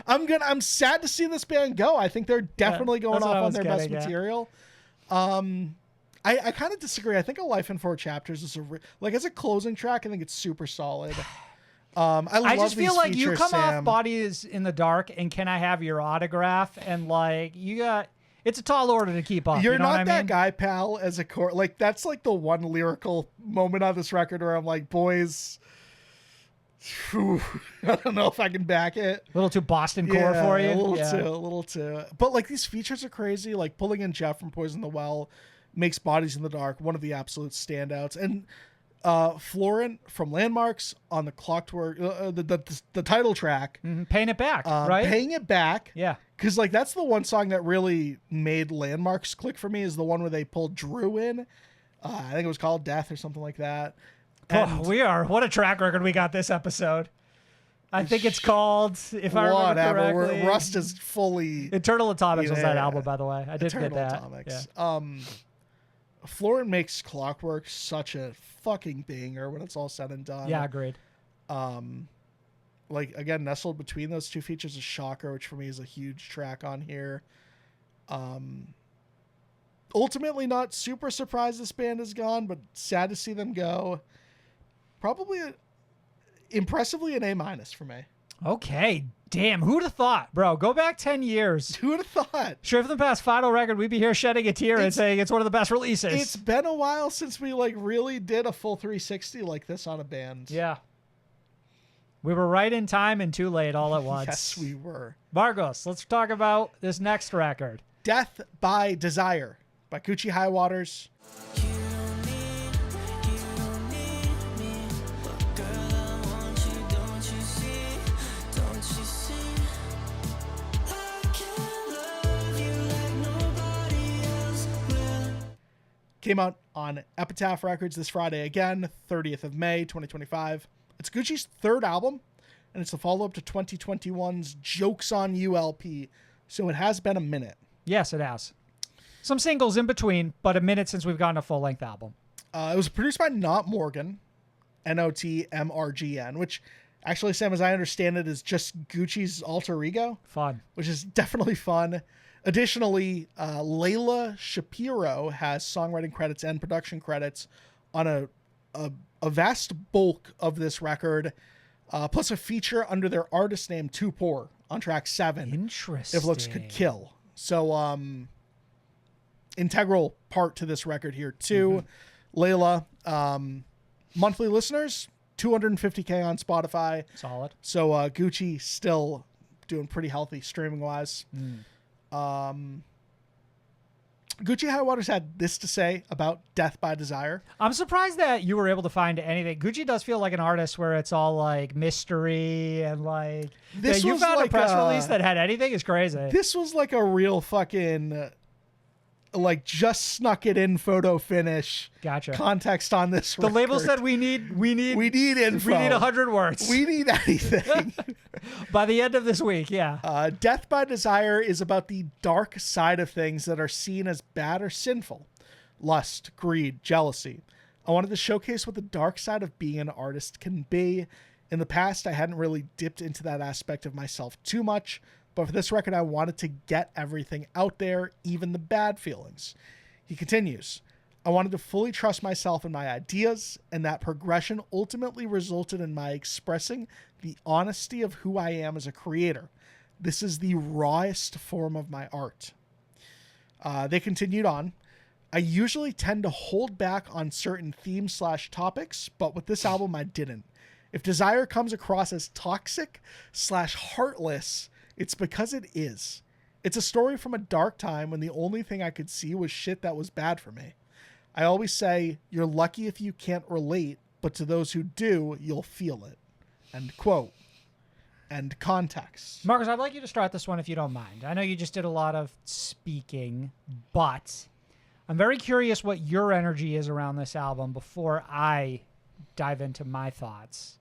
I'm sad to see this band go. I think they're definitely going off on their best material. I kind of disagree. I think A Life in 4 Chapters is as a closing track, I think it's super solid. I just feel like you come Sam. off Bodies in the Dark and Can I Have Your Autograph, and like it's a tall order to keep up. You're you know not what I that mean? guy, pal, as a core. Like, that's like the one lyrical moment on this record where I'm like, boys, whew, I don't know if I can back it. A little too Boston core for you. A little too. But like, these features are crazy. Like, pulling in Jeff from Poison the Well makes Bodies in the Dark one of the absolute standouts. And Florent from Landmarks on the Clockwork, the title track, Paying It Back, right? Paying It Back. Yeah. Because like that's the one song that really made Landmarks click for me, is the one where they pulled Drew in. I think it was called Death or something like that. And What a track record we got this episode. I think it's called, if I remember correctly. Rust is fully... Eternal Atomics was that album, by the way. I did Eternal get that. Atomics. Yeah. Florent makes Clockwork such a fucking banger when it's all said and done. Yeah, agreed. Like, again, nestled between those two features is Shocker, which for me is a huge track on here. ultimately not super surprised this band is gone, but sad to see them go. Probably impressively an A- for me. Okay. Damn, who'd have thought? Bro, go back 10 years. Who would have thought? Straight from the past final record, we'd be here shedding a tear and saying it's one of the best releases. It's been a while since we like really did a full 360 like this on a band. Yeah. We were right in time and too late all at once. Yes, we were. Margos, let's talk about this next record. Death by Desire by Guccihighwaters. Came out on Epitaph Records this Friday again, 30th of May, 2025. It's Gucci's third album, and it's the follow-up to 2021's Jokes on You LP, so it has been a minute. Yes, it has. Some singles in between, but a minute since we've gotten a full-length album. It was produced by Not Morgan, Notmrgn, which actually, Sam, as I understand it, is just Gucci's alter ego. Fun. Which is definitely fun. Additionally, Layla Shapiro has songwriting credits and production credits on a vast bulk of this record, plus a feature under their artist name Tupor on track 7. Interesting. If Looks Could Kill. So, integral part to this record here too. Layla, monthly listeners, 250K on Spotify. Solid. So Gucci still doing pretty healthy streaming wise. Guccihighwaters had this to say about Death by Desire. I'm surprised that you were able to find anything. Gucci does feel like an artist where it's all like mystery and like This you was found like a press release that had anything is crazy. This was like a real fucking like just snuck it in photo finish. Gotcha. Context on this. The label record. said we need info. We need 100 words. We need anything. By the end of this week, yeah. Death by Desire is about the dark side of things that are seen as bad or sinful. Lust, greed, jealousy. I wanted to showcase what the dark side of being an artist can be. In the past, I hadn't really dipped into that aspect of myself too much, but for this record, I wanted to get everything out there, even the bad feelings. He continues, I wanted to fully trust myself and my ideas, and that progression ultimately resulted in my expressing the honesty of who I am as a creator. This is the rawest form of my art. They continued on. I usually tend to hold back on certain themes/topics, but with this album, I didn't. If Desire comes across as toxic/heartless, it's because it is. It's a story from a dark time when the only thing I could see was shit that was bad for me. I always say, you're lucky if you can't relate, but to those who do, you'll feel it. End quote. End context. Marcus, I'd like you to start this one if you don't mind. I know you just did a lot of speaking, but I'm very curious what your energy is around this album before I dive into my thoughts.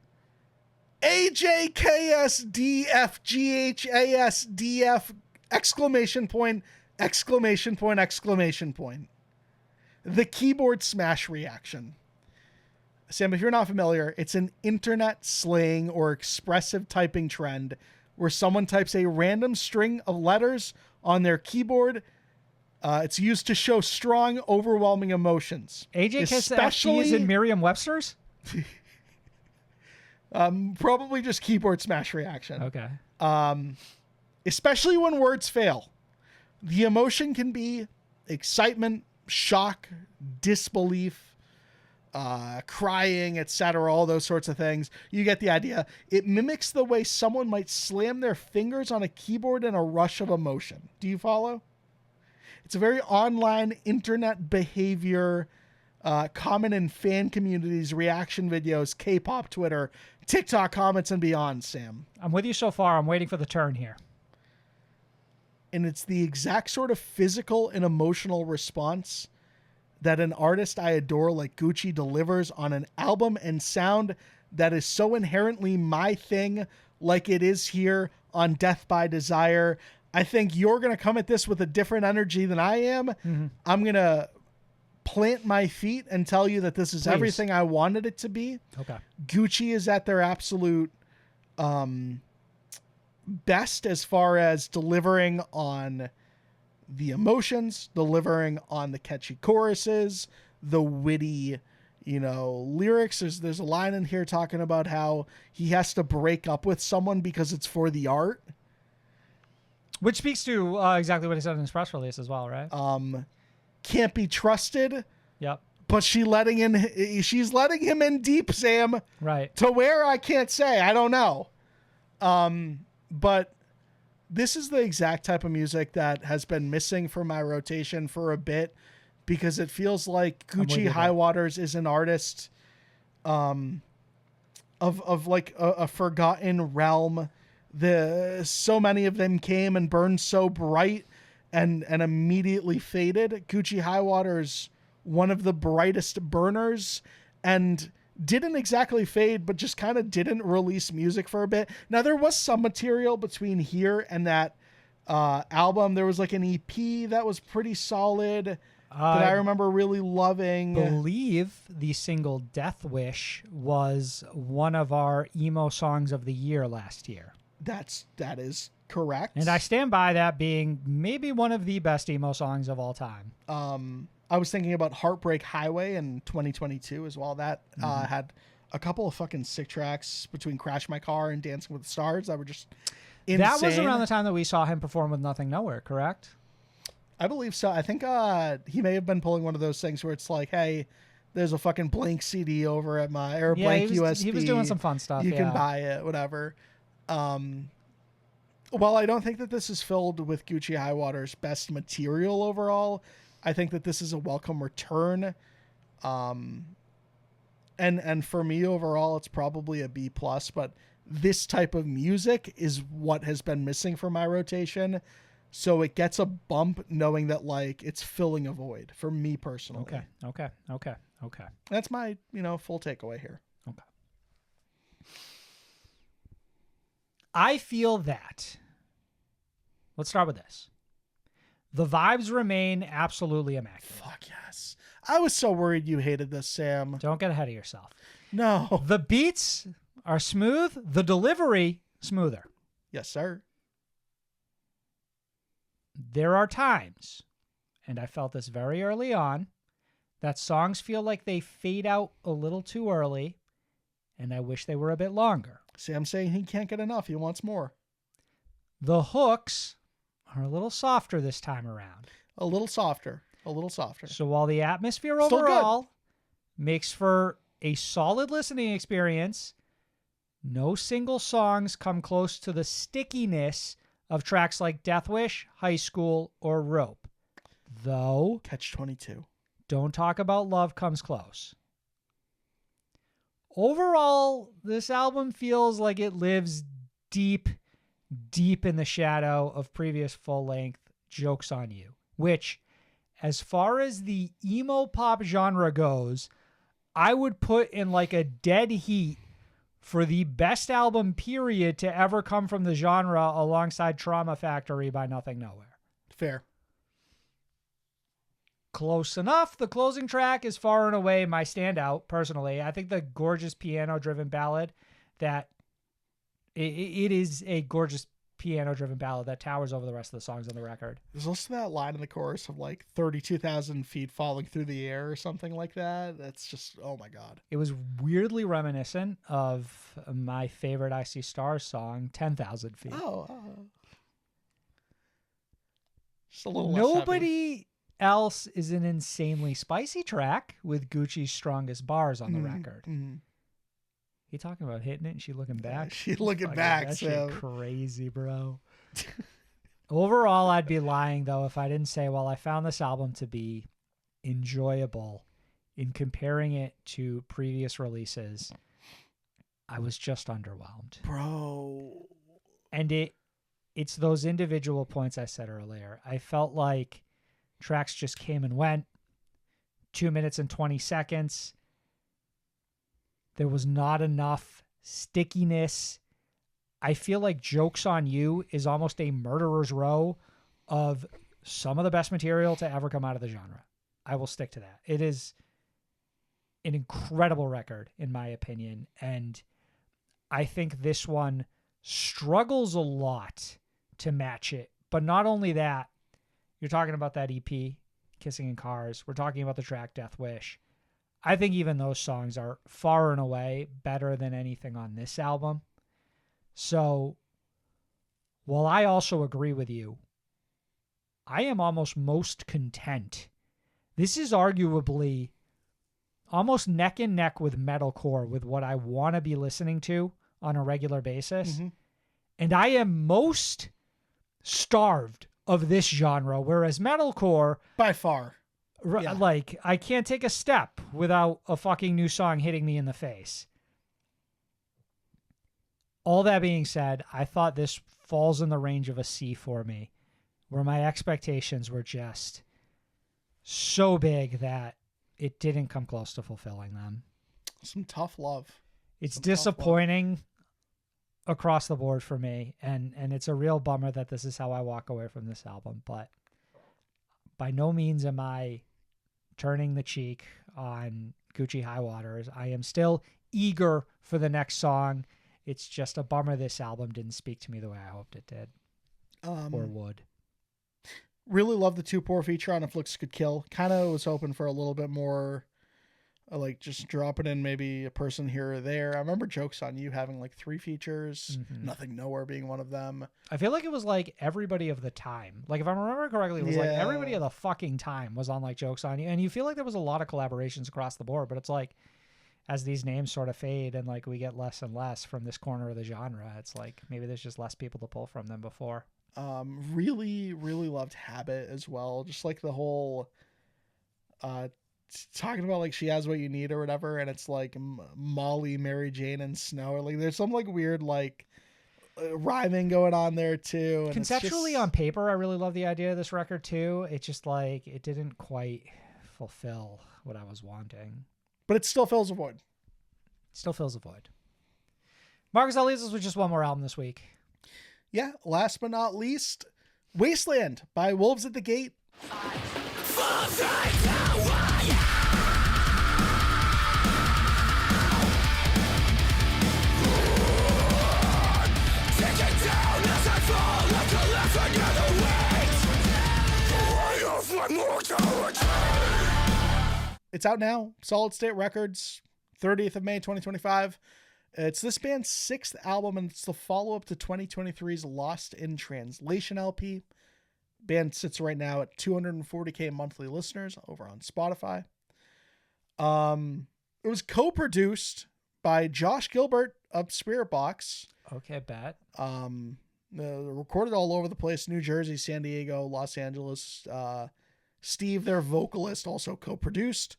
AJKSDFGHASDF exclamation point, exclamation point, exclamation point. The keyboard smash reaction. Sam, if you're not familiar, it's an internet slang or expressive typing trend where someone types a random string of letters on their keyboard. It's used to show strong, overwhelming emotions. AJKSDF is in Merriam-Webster's? Probably just keyboard smash reaction. Okay. Especially when words fail. The emotion can be excitement, shock, disbelief, crying, etc., all those sorts of things. You get the idea. It mimics the way someone might slam their fingers on a keyboard in a rush of emotion. Do you follow? It's a very online internet behavior, common in fan communities, reaction videos, K-pop, Twitter, TikTok comments, and beyond, Sam. I'm with you so far. I'm waiting for the turn here. And it's the exact sort of physical and emotional response that an artist I adore like Gucci delivers on an album and sound that is so inherently my thing, like it is here on Death by Desire. I think you're going to come at this with a different energy than I am. Mm-hmm. I'm going to plant my feet and tell you that this is everything I wanted it to be. Okay. Gucci is at their absolute best as far as delivering on the emotions, delivering on the catchy choruses, the witty, lyrics. There's a line in here talking about how he has to break up with someone because it's for the art. Which speaks to exactly what he said in his press release as well, right? Can't be trusted. Yep. But she's letting him in deep, Sam. Right. To where I can't say. I don't know. But this is the exact type of music that has been missing from my rotation for a bit, because it feels like Guccihighwaters is an artist of like a forgotten realm. So many of them came and burned so bright and immediately faded. Guccihighwaters, one of the brightest burners, and didn't exactly fade, but just kind of didn't release music for a bit. Now, there was some material between here and that album. There was like an EP that was pretty solid that I remember really loving. I believe the single Death Wish was one of our emo songs of the year last year. That is correct. And I stand by that being maybe one of the best emo songs of all time. I was thinking about Heartbreak Highway in 2022 as well. That had a couple of fucking sick tracks between Crash My Car and Dancing with the Stars that were just insane. That was around the time that we saw him perform with Nothing Nowhere, correct? I believe so. I think he may have been pulling one of those things where it's like, hey, there's a fucking blank CD over at blank USB. He was doing some fun stuff. You can buy it, whatever. Well, I don't think that this is filled with Guccihighwaters' best material overall. I think that this is a welcome return. And for me overall, it's probably a B+, but this type of music is what has been missing from my rotation. So it gets a bump knowing that like it's filling a void for me personally. Okay. That's my, full takeaway here. Okay. I feel that. Let's start with this. The vibes remain absolutely immaculate. Fuck yes. I was so worried you hated this, Sam. Don't get ahead of yourself. No. The beats are smooth. The delivery, smoother. Yes, sir. There are times, and I felt this very early on, that songs feel like they fade out a little too early, and I wish they were a bit longer. Sam's saying he can't get enough. He wants more. The hooks are a little softer this time around. A little softer. So while the atmosphere Still overall makes for a solid listening experience, no single songs come close to the stickiness of tracks like Death Wish, High School, or Rope. Though, Catch-22. Don't Talk About Love comes close. Overall, this album feels like it lives deep in the shadow of previous full-length Jokes on You, which, as far as the emo pop genre goes, I would put in like a dead heat for the best album period to ever come from the genre alongside Trauma Factory by Nothing Nowhere. Fair. Close enough. The closing track is far and away my standout, personally. I think the gorgeous piano-driven ballad that... It is a gorgeous piano-driven ballad that towers over the rest of the songs on the record. There's also that line in the chorus of like 32,000 feet falling through the air or something like that. That's just, oh my God. It was weirdly reminiscent of my favorite I See Stars song, 10,000 Feet. Just a little less Nobody else is an insanely spicy track with Gucci's strongest bars on the record. Mm-hmm. He talking about hitting it and she looking back. She looking back. That So shit crazy, bro. Overall, I'd be lying though if I didn't say, well, I found this album to be enjoyable. In comparing it to previous releases, I was just underwhelmed, bro. And it's those individual points I said earlier. I felt like tracks just came and went. 2 minutes and 20 seconds. There was not enough stickiness. I feel like Jokes on You is almost a murderer's row of some of the best material to ever come out of the genre. I will stick to that. It is an incredible record, in my opinion. And I think this one struggles a lot to match it. But not only that, You're talking about that EP, Kissing in Cars. We're talking about the track Death Wish. I think even those songs are far and away better than anything on this album. So, while I also agree with you, I am almost most content. This is arguably almost neck and neck with metalcore, with what I want to be listening to on a regular basis. Mm-hmm. And I am most starved of this genre, whereas metalcore, By far. Yeah. like, I can't take a step without a fucking new song hitting me in the face. All that being said, I thought this falls in the range of a C for me, where my expectations were just so big that it didn't come close to fulfilling them. Some tough love. It's Some tough love. disappointing across the board for me, and it's a real bummer that this is how I walk away from this album, but by no means am I turning the cheek on Guccihighwaters. I am still eager for the next song. It's just a bummer this album didn't speak to me the way I hoped it did, or would. Really love the 2-4 feature on If Looks Could Kill. Kind of was hoping for a little bit more, like just dropping in maybe a person here or there. I remember Jokes on You having like 3 features, Nothing Nowhere being one of them. I feel like it was like everybody of the time. Like if I remember correctly, it was like everybody of the fucking time was on like Jokes on You. And you feel like there was a lot of collaborations across the board, but it's like as these names sort of fade and like we get less and less from this corner of the genre, it's like maybe there's just less people to pull from than before. Really loved Habit as well. Just like the whole talking about like She Has What You Need or whatever, and it's like Molly, Mary Jane, and Snow. Or like there's some like weird like rhyming going on there too. And conceptually on paper, I really love the idea of this record too. It just like it didn't quite fulfill what I was wanting. But it still fills a void. Still fills a void. Marcus, that leaves us with just one more album this week. Yeah, last but not least, Wasteland by Wolves at the Gate. It's out now, Solid State Records, 30th of May, 2025. It's this band's 6th album, and it's the follow-up to 2023's Lost in Translation LP. Band sits right now at 240K monthly listeners over on Spotify. It was co-produced by Josh Gilbert of Spirit Box. Okay, bet. Recorded all over the place, New Jersey, San Diego, Los Angeles. Steve, their vocalist, also co-produced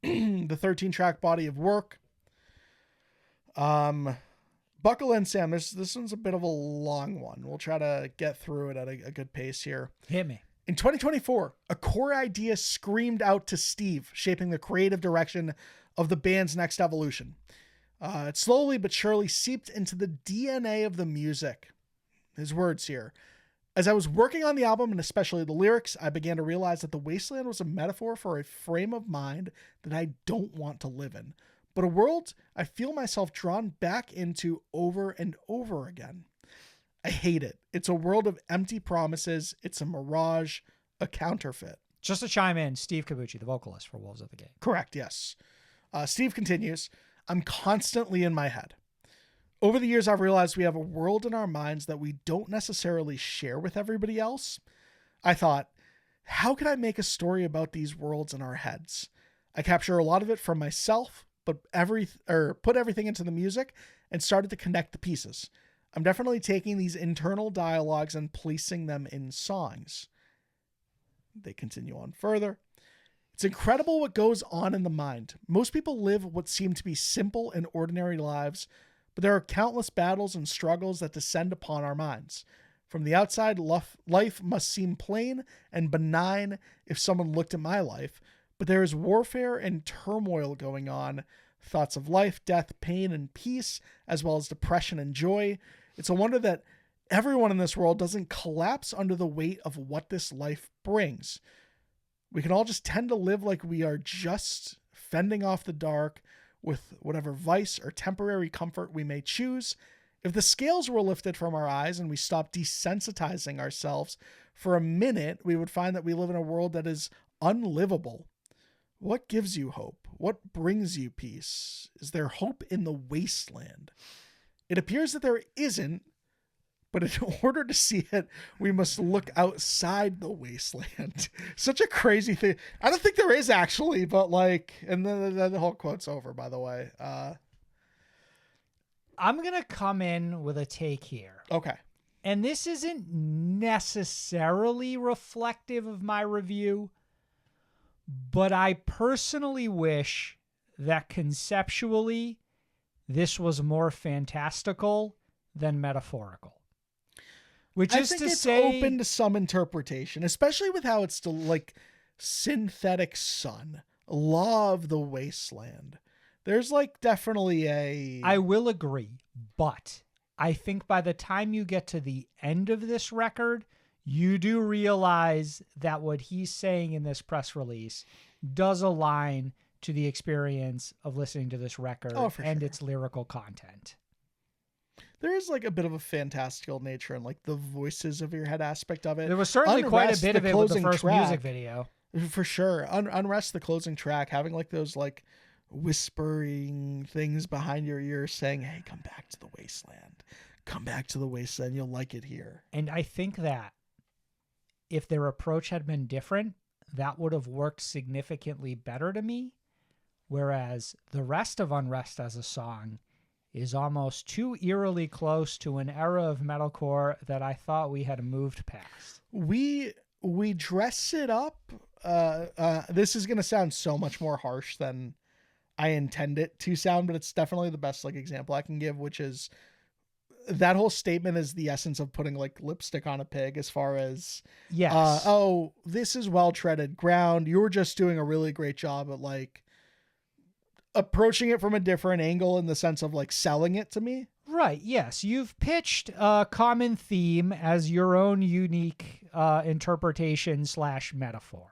the 13-track body of work. Buckle in, Sam. This one's a bit of a long one. We'll try to get through it at a good pace here. Hit me. In 2024, a core idea screamed out to Steve, shaping the creative direction of the band's next evolution. It slowly but surely seeped into the DNA of the music. His words here. As I was working on the album, and especially the lyrics, I began to realize that the wasteland was a metaphor for a frame of mind that I don't want to live in, but a world I feel myself drawn back into over and over again. I hate it. It's a world of empty promises. It's a mirage, a counterfeit. Just to chime in, Steve Kabuchi, the vocalist for Wolves at the Gate. Correct, yes. Steve continues, I'm constantly in my head. Over the years, I've realized we have a world in our minds that we don't necessarily share with everybody else. I thought, how can I make a story about these worlds in our heads? I capture a lot of it from myself, but put everything into the music and started to connect the pieces. I'm definitely taking these internal dialogues and placing them in songs. They continue on further. It's incredible what goes on in the mind. Most people live what seem to be simple and ordinary lives, but there are countless battles and struggles that descend upon our minds. From the outside, life must seem plain and benign if someone looked at my life, but there is warfare and turmoil going on, thoughts of life, death, pain, and peace, as well as depression and joy. It's a wonder that everyone in this world doesn't collapse under the weight of what this life brings. We can all just tend to live like we are just fending off the dark with whatever vice or temporary comfort we may choose, If the scales were lifted from our eyes and we stopped desensitizing ourselves for a minute, we would find that we live in a world that is unlivable. What gives you hope? What brings you peace? Is there hope in the wasteland? It appears that there isn't, but in order to see it, we must look outside the wasteland. Such a crazy thing. I don't think there is actually, but like, and then the whole quote's over, by the way. I'm going to come in with a take here. Okay. And this isn't necessarily reflective of my review, but I personally wish that conceptually this was more fantastical than metaphorical. Which is I think to it's say, open to some interpretation, especially with how it's still like synthetic sun, law of the wasteland. There's like definitely a... I will agree, but I think by the time you get to the end of this record, you do realize that what he's saying in this press release does align to the experience of listening to this record and its lyrical content. There is like a bit of a fantastical nature and like the voices of your head aspect of it. There was certainly quite a bit of it with the first music video. For sure. Unrest, the closing track, having like those like whispering things behind your ear saying, hey, come back to the wasteland. Come back to the wasteland. You'll like it here. And I think that if their approach had been different, that would have worked significantly better to me. Whereas the rest of Unrest as a song is almost too eerily close to an era of metalcore that I thought we had moved past. We dress it up. This is going to sound so much more harsh than I intend it to sound, but it's definitely the best like example I can give, which is that whole statement is the essence of putting like lipstick on a pig as far as, yes. Oh, this is well-treaded ground. You're just doing a really great job at like approaching it from a different angle in the sense of like selling it to me. Right. Yes. You've pitched a common theme as your own unique interpretation / metaphor.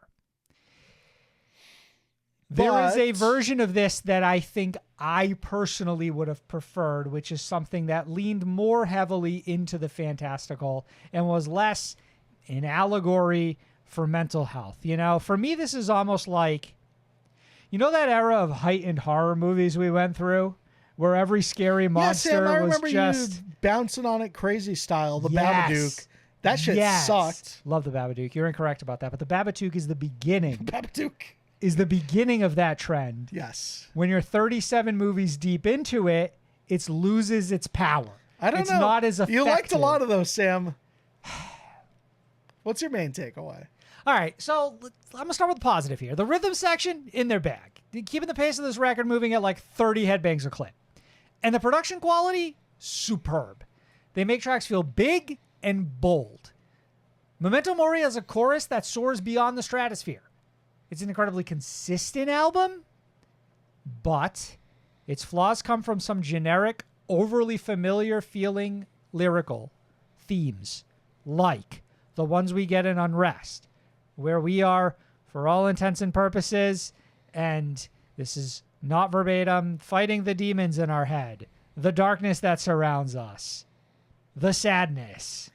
There is a version of this that I think I personally would have preferred, which is something that leaned more heavily into the fantastical and was less an allegory for mental health. You know, for me, this is almost like, you know, that era of heightened horror movies we went through where every scary monster Sam, I was remember just you bouncing on it crazy style. The Yes. Babadook. That shit sucked. Love the Babadook. You're incorrect about that, but the Babadook is the beginning. Babadook. Is the beginning of that trend. Yes. When you're 37 movies deep into it, it loses its power. I don't know. It's not as effective. You liked a lot of those, Sam. What's your main takeaway? All right, so I'm going to start with the positive here. The rhythm section, in their bag. Keeping the pace of this record moving at like 30 headbangs a clip. And the production quality, superb. They make tracks feel big and bold. Memento Mori has a chorus that soars beyond the stratosphere. It's an incredibly consistent album, but its flaws come from some generic, overly familiar feeling lyrical themes, like the ones we get in Unrest, where we are, for all intents and purposes, and this is not verbatim, fighting the demons in our head, the darkness that surrounds us, the sadness,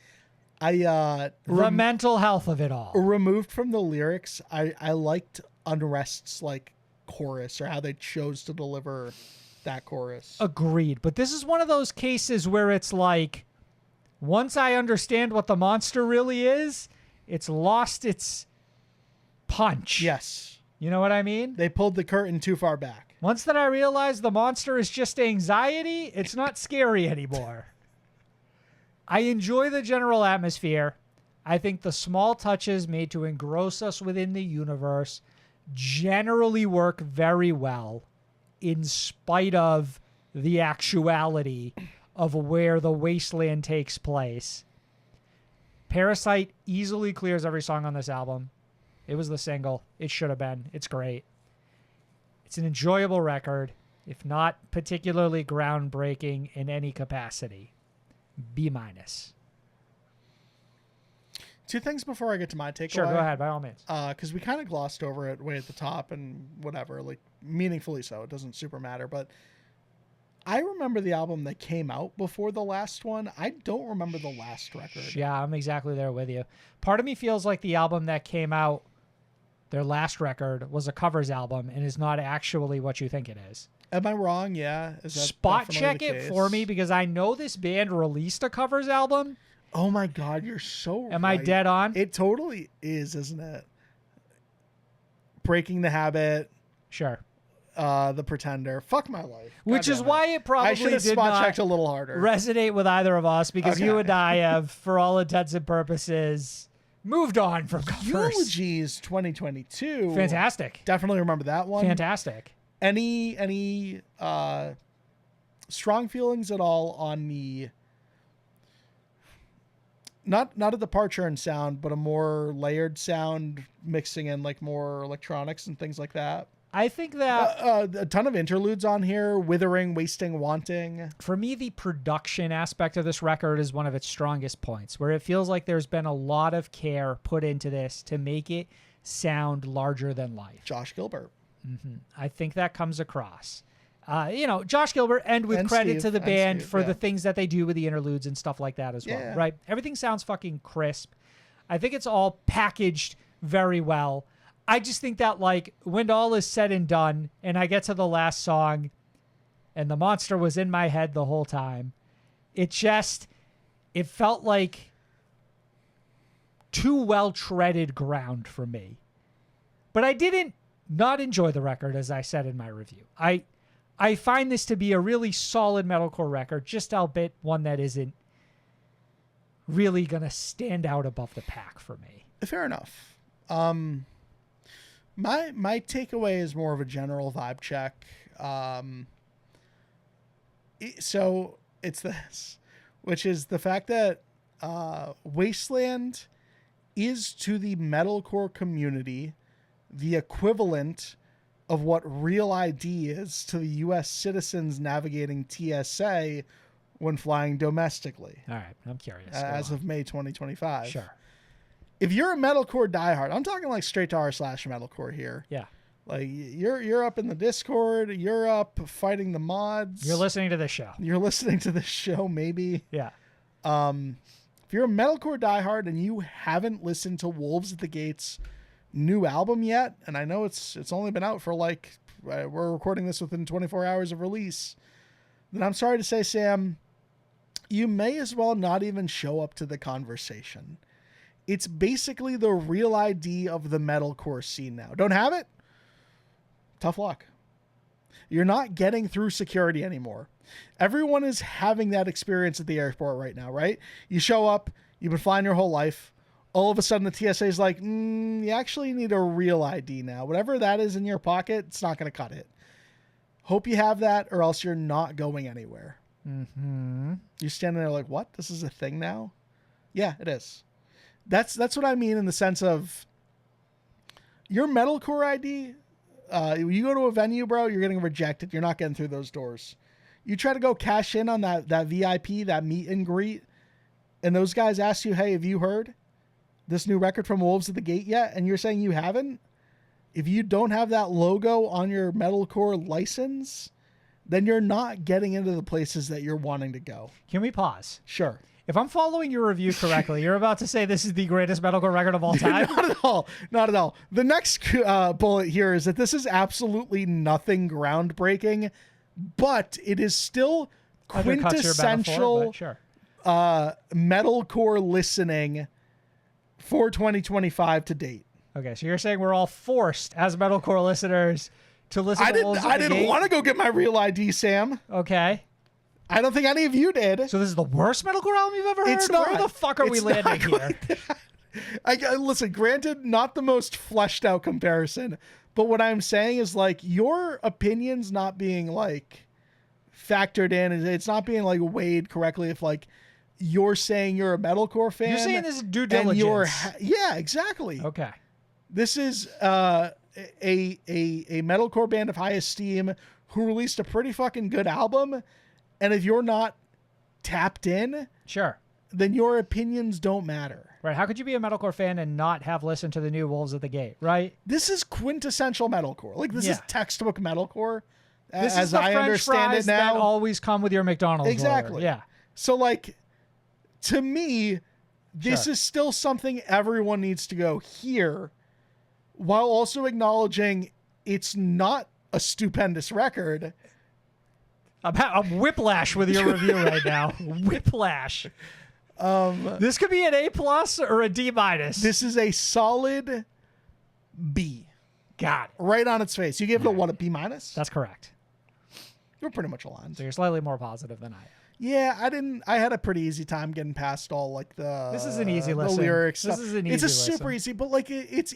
the mental health of it all. Removed from the lyrics, I liked Unrest's like chorus or how they chose to deliver that chorus. Agreed. But this is one of those cases where it's like, once I understand what the monster really is, it's lost its punch. Yes. You know what I mean? They pulled the curtain too far back. Once that I realize the monster is just anxiety, it's not scary anymore. I enjoy the general atmosphere. I think the small touches made to engross us within the universe generally work very well in spite of the actuality of where the wasteland takes place. Parasite easily clears every song on this album. It was the single. It should have been. It's great. It's an enjoyable record, if not particularly groundbreaking in any capacity. B-. Two things before I get to my takeaway. Sure, go ahead, by all means. Because we kind of glossed over it way at the top and whatever, like meaningfully so. It doesn't super matter. But I remember the album that came out before the last one. I don't remember the last record. Yeah, I'm exactly there with you. Part of me feels like the album that came out, their last record, was a covers album and is not actually what you think it is. Am I wrong? Yeah. Is that Spot definitely check the it case? for me, because I know this band released a covers album. Oh my God, you're so Am I right. dead on? It totally is, isn't it? Breaking the Habit, Sure. The Pretender. Fuck my life. Which God is damn why it probably I should have did spot not checked a little harder. resonate with either of us, because you Okay. and I have, for all intents and purposes, moved on from covers. Eulogies 2022. Fantastic. Definitely remember that one. Fantastic. Any strong feelings at all on the not a departure in sound, but a more layered sound, mixing in like more electronics and things like that? I think that A ton of interludes on here: Withering, Wasting, Wanting. for me, the production aspect of this record is one of its strongest points, where it feels like there's been a lot of care put into this to make it sound larger than life. Josh Gilbert. I think that comes across. Josh Gilbert, and with And credit Steve, to the and band Steve, for yeah. the things that they do with the interludes and stuff like that as well, Yeah. right? Everything sounds fucking crisp. I think it's all packaged very well. I just think that, like, when all is said and done, and I get to the last song, and the monster was in my head the whole time, it felt like too well-treaded ground for me. But I didn't not enjoy the record, as I said in my review. I find this to be a really solid metalcore record, just albeit one that isn't really going to stand out above the pack for me. Fair enough. My takeaway is more of a general vibe check. So it's this, which is the fact that Wasteland is to the metalcore community the equivalent of what Real ID is to the U.S. citizens navigating TSA when flying domestically, All right, I'm curious. Go as on. of May 2025. Sure. If you're a metalcore diehard, I'm talking like straight to r/metalcore here. Yeah. Like you're up in the Discord, you're up fighting the mods. You're listening to this show. You're listening to this show, maybe. Yeah. If you're a metalcore diehard and you haven't listened to Wolves at the Gates' new album yet, and I know it's only been out for like we're recording this within 24 hours of release, then I'm sorry to say, Sam, you may as well not even show up to the conversation. It's basically the Real ID of the metalcore scene now. Don't have it? Tough luck. You're not getting through security anymore. Everyone is having that experience at the airport right now, right? You show up, you've been flying your whole life. All of a sudden the TSA is like, you actually need a Real ID now. Whatever that is in your pocket, it's not going to cut it. Hope you have that, or else you're not going anywhere. Mm-hmm. You're standing there like, what? This is a thing now? Yeah, it is. That's what I mean in the sense of your metalcore ID. You go to a venue, bro, you're getting rejected. You're not getting through those doors. You try to go cash in on that VIP, that meet and greet, and those guys ask you, hey, have you heard this new record from Wolves at the Gate yet? And you're saying you haven't? If you don't have that logo on your metalcore license, then you're not getting into the places that you're wanting to go. Can we pause? Sure. If I'm following your review correctly, you're about to say this is the greatest metalcore record of all time. Not at all. Not at all. The next bullet here is that this is absolutely nothing groundbreaking, but it is still Undercuts your metaphor, quintessential but sure. metalcore listening for 2025 to date. Okay, so you're saying we're all forced as metalcore listeners to listen to Wolves at I the didn't Gate? want to go get my Real ID, Sam. Okay. I don't think any of you did. So this is the worst metalcore album you've ever heard? It's not. Where the fuck are we It's not landing here? quite that. Listen, granted, not the most fleshed out comparison, but what I'm saying is like your opinion's not being like factored in. It's not being like weighed correctly. If like you're saying you're a metalcore fan, You're saying this is due and you're diligence. yeah, exactly. Okay. This is a metalcore band of high esteem who released a pretty fucking good album. And if you're not tapped in, Sure. then your opinions don't matter. Right. How could you be a metalcore fan and not have listened to the new Wolves at the Gate, right? This is quintessential metalcore. Like, this is Yeah. textbook metalcore. This as is the I French understand fries it now. that always come with your McDonald's order. Exactly. Yeah. So, like, to me, this Sure. is still something everyone needs to go here, while also acknowledging it's not a stupendous record. I'm whiplash with your review right now. Whiplash. This could be an A+ or a D-. This is a solid B. God. Right on its face. You gave it a B-? That's correct. We're pretty much aligned. So you're slightly more positive than I am. Yeah, I had a pretty easy time getting past all like the. This is an easy the listen. lyrics. This stuff. is an It's easy a super listen. easy, but like it's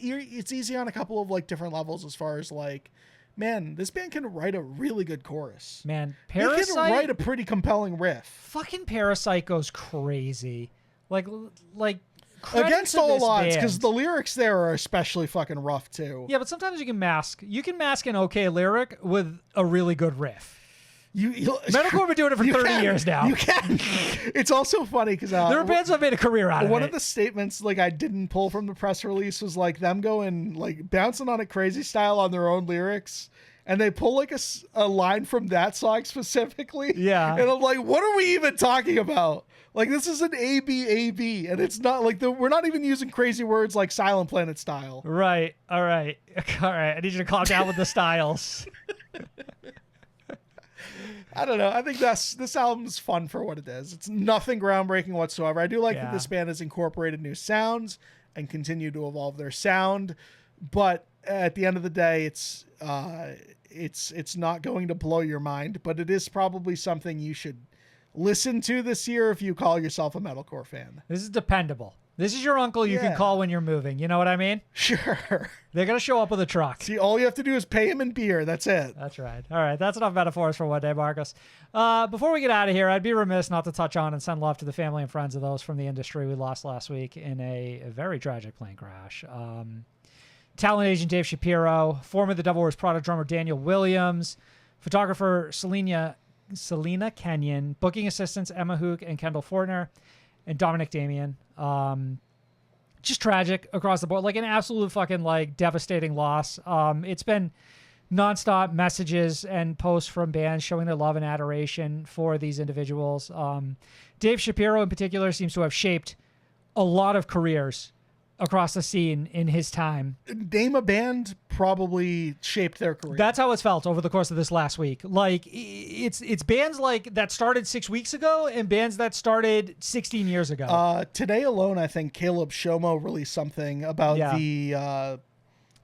easy on a couple of like different levels as far as like, man, this band can write a really good chorus. Man, They can Parasite. write a pretty compelling riff. Fucking Parasite goes crazy. Like credit Against to all this odds, because band. the lyrics there are especially fucking rough too. Yeah, but sometimes you can mask an okay lyric with a really good riff. Metalcore been doing it for 30 years now. You can. It's also funny because There are bands that made a career out of it. one of the statements like I didn't pull from the press release was like them going like bouncing on a crazy style on their own lyrics, and they pull like a line from that song specifically. Yeah. And I'm like, what are we even talking about? Like, this is an A-B, and it's not like we're not even using crazy words like Silent Planet style. Right. All right. I need you to calm down with the styles. I don't know. I think this album's fun for what it is. It's nothing groundbreaking whatsoever. I do like that Yeah. this band has incorporated new sounds and continue to evolve their sound, but at the end of the day, it's not going to blow your mind. But it is probably something you should listen to this year if you call yourself a metalcore fan. This is dependable. This is your uncle you can Yeah. call when you're moving. You know what I mean? Sure. They're going to show up with a truck. See, all you have to do is pay him in beer. That's it. That's right. All right. That's enough metaphors for one day, Marcus. Before we get out of here, I'd be remiss not to touch on and send love to the family and friends of those from the industry we lost last week in a very tragic plane crash. Talent agent Dave Shapiro, former The Devil Wears Prada drummer Daniel Williams, photographer Selena Kenyon, booking assistants Emma Hook and Kendall Fortner, and Dominic Damian. Just tragic across the board, like an absolute fucking like devastating loss. It's been nonstop messages and posts from bands showing their love and adoration for these individuals. Dave Shapiro in particular seems to have shaped a lot of careers across the scene in his time. Name a band probably shaped their career. That's how it's felt over the course of this last week. Like it's bands like that started 6 weeks ago and bands that started 16 years ago. Today alone, I think Caleb Shomo released something about Yeah. the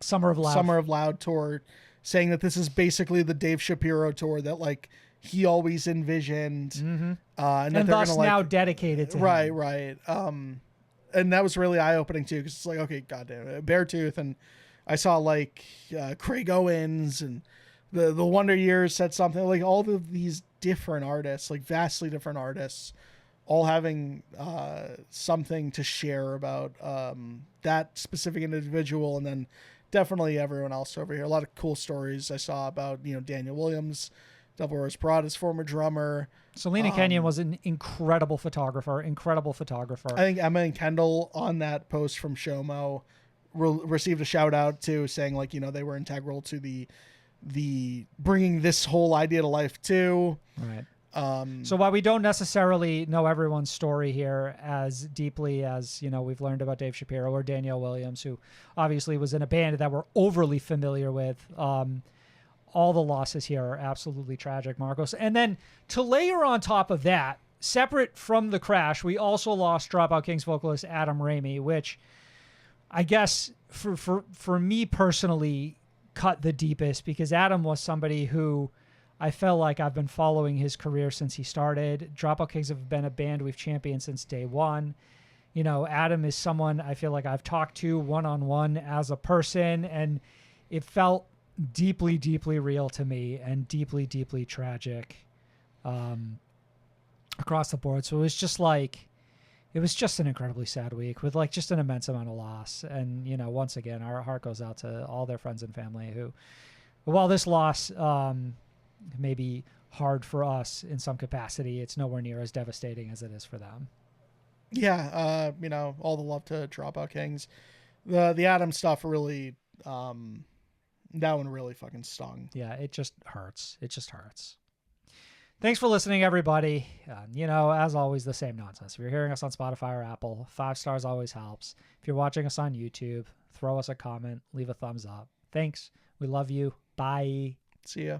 Summer of Loud. Summer of Loud tour, saying that this is basically the Dave Shapiro tour that like he always envisioned, and that and they're thus gonna, like, now dedicated to him. right. And that was really eye opening too, because it's like, okay, goddamn, Beartooth, and I saw like Craig Owens and the Wonder Years said something, like all of these different artists, like vastly different artists, all having something to share about that specific individual, and then definitely everyone else over here. A lot of cool stories I saw about, Daniel Williams, Devil Wears Prada's former drummer. Selena Kenyon was an incredible photographer. I think Emma and Kendall on that post from Shomo received a shout out too, saying like, they were integral to the bringing this whole idea to life too. Right. So while we don't necessarily know everyone's story here as deeply as, we've learned about Dave Shapiro or Danielle Williams, who obviously was in a band that we're overly familiar with, all the losses here are absolutely tragic, Marcos. And then to layer on top of that, separate from the crash, we also lost Dropout Kings vocalist Adam Ramey, which I guess for me personally cut the deepest, because Adam was somebody who I felt like I've been following his career since he started. Dropout Kings have been a band we've championed since day one. Adam is someone I feel like I've talked to one-on-one as a person, and it felt deeply, deeply real to me and deeply, deeply tragic across the board. So it was just an incredibly sad week with like just an immense amount of loss. And, once again, our heart goes out to all their friends and family who, while this loss may be hard for us in some capacity, it's nowhere near as devastating as it is for them. Yeah. All the love to Dropout Kings. The Adam stuff really, That one really fucking stung. Yeah, it just hurts. It just hurts. Thanks for listening, everybody. As always, the same nonsense. If you're hearing us on Spotify or Apple, 5 stars always helps. If you're watching us on YouTube, throw us a comment, leave a thumbs up. Thanks. We love you. Bye. See ya.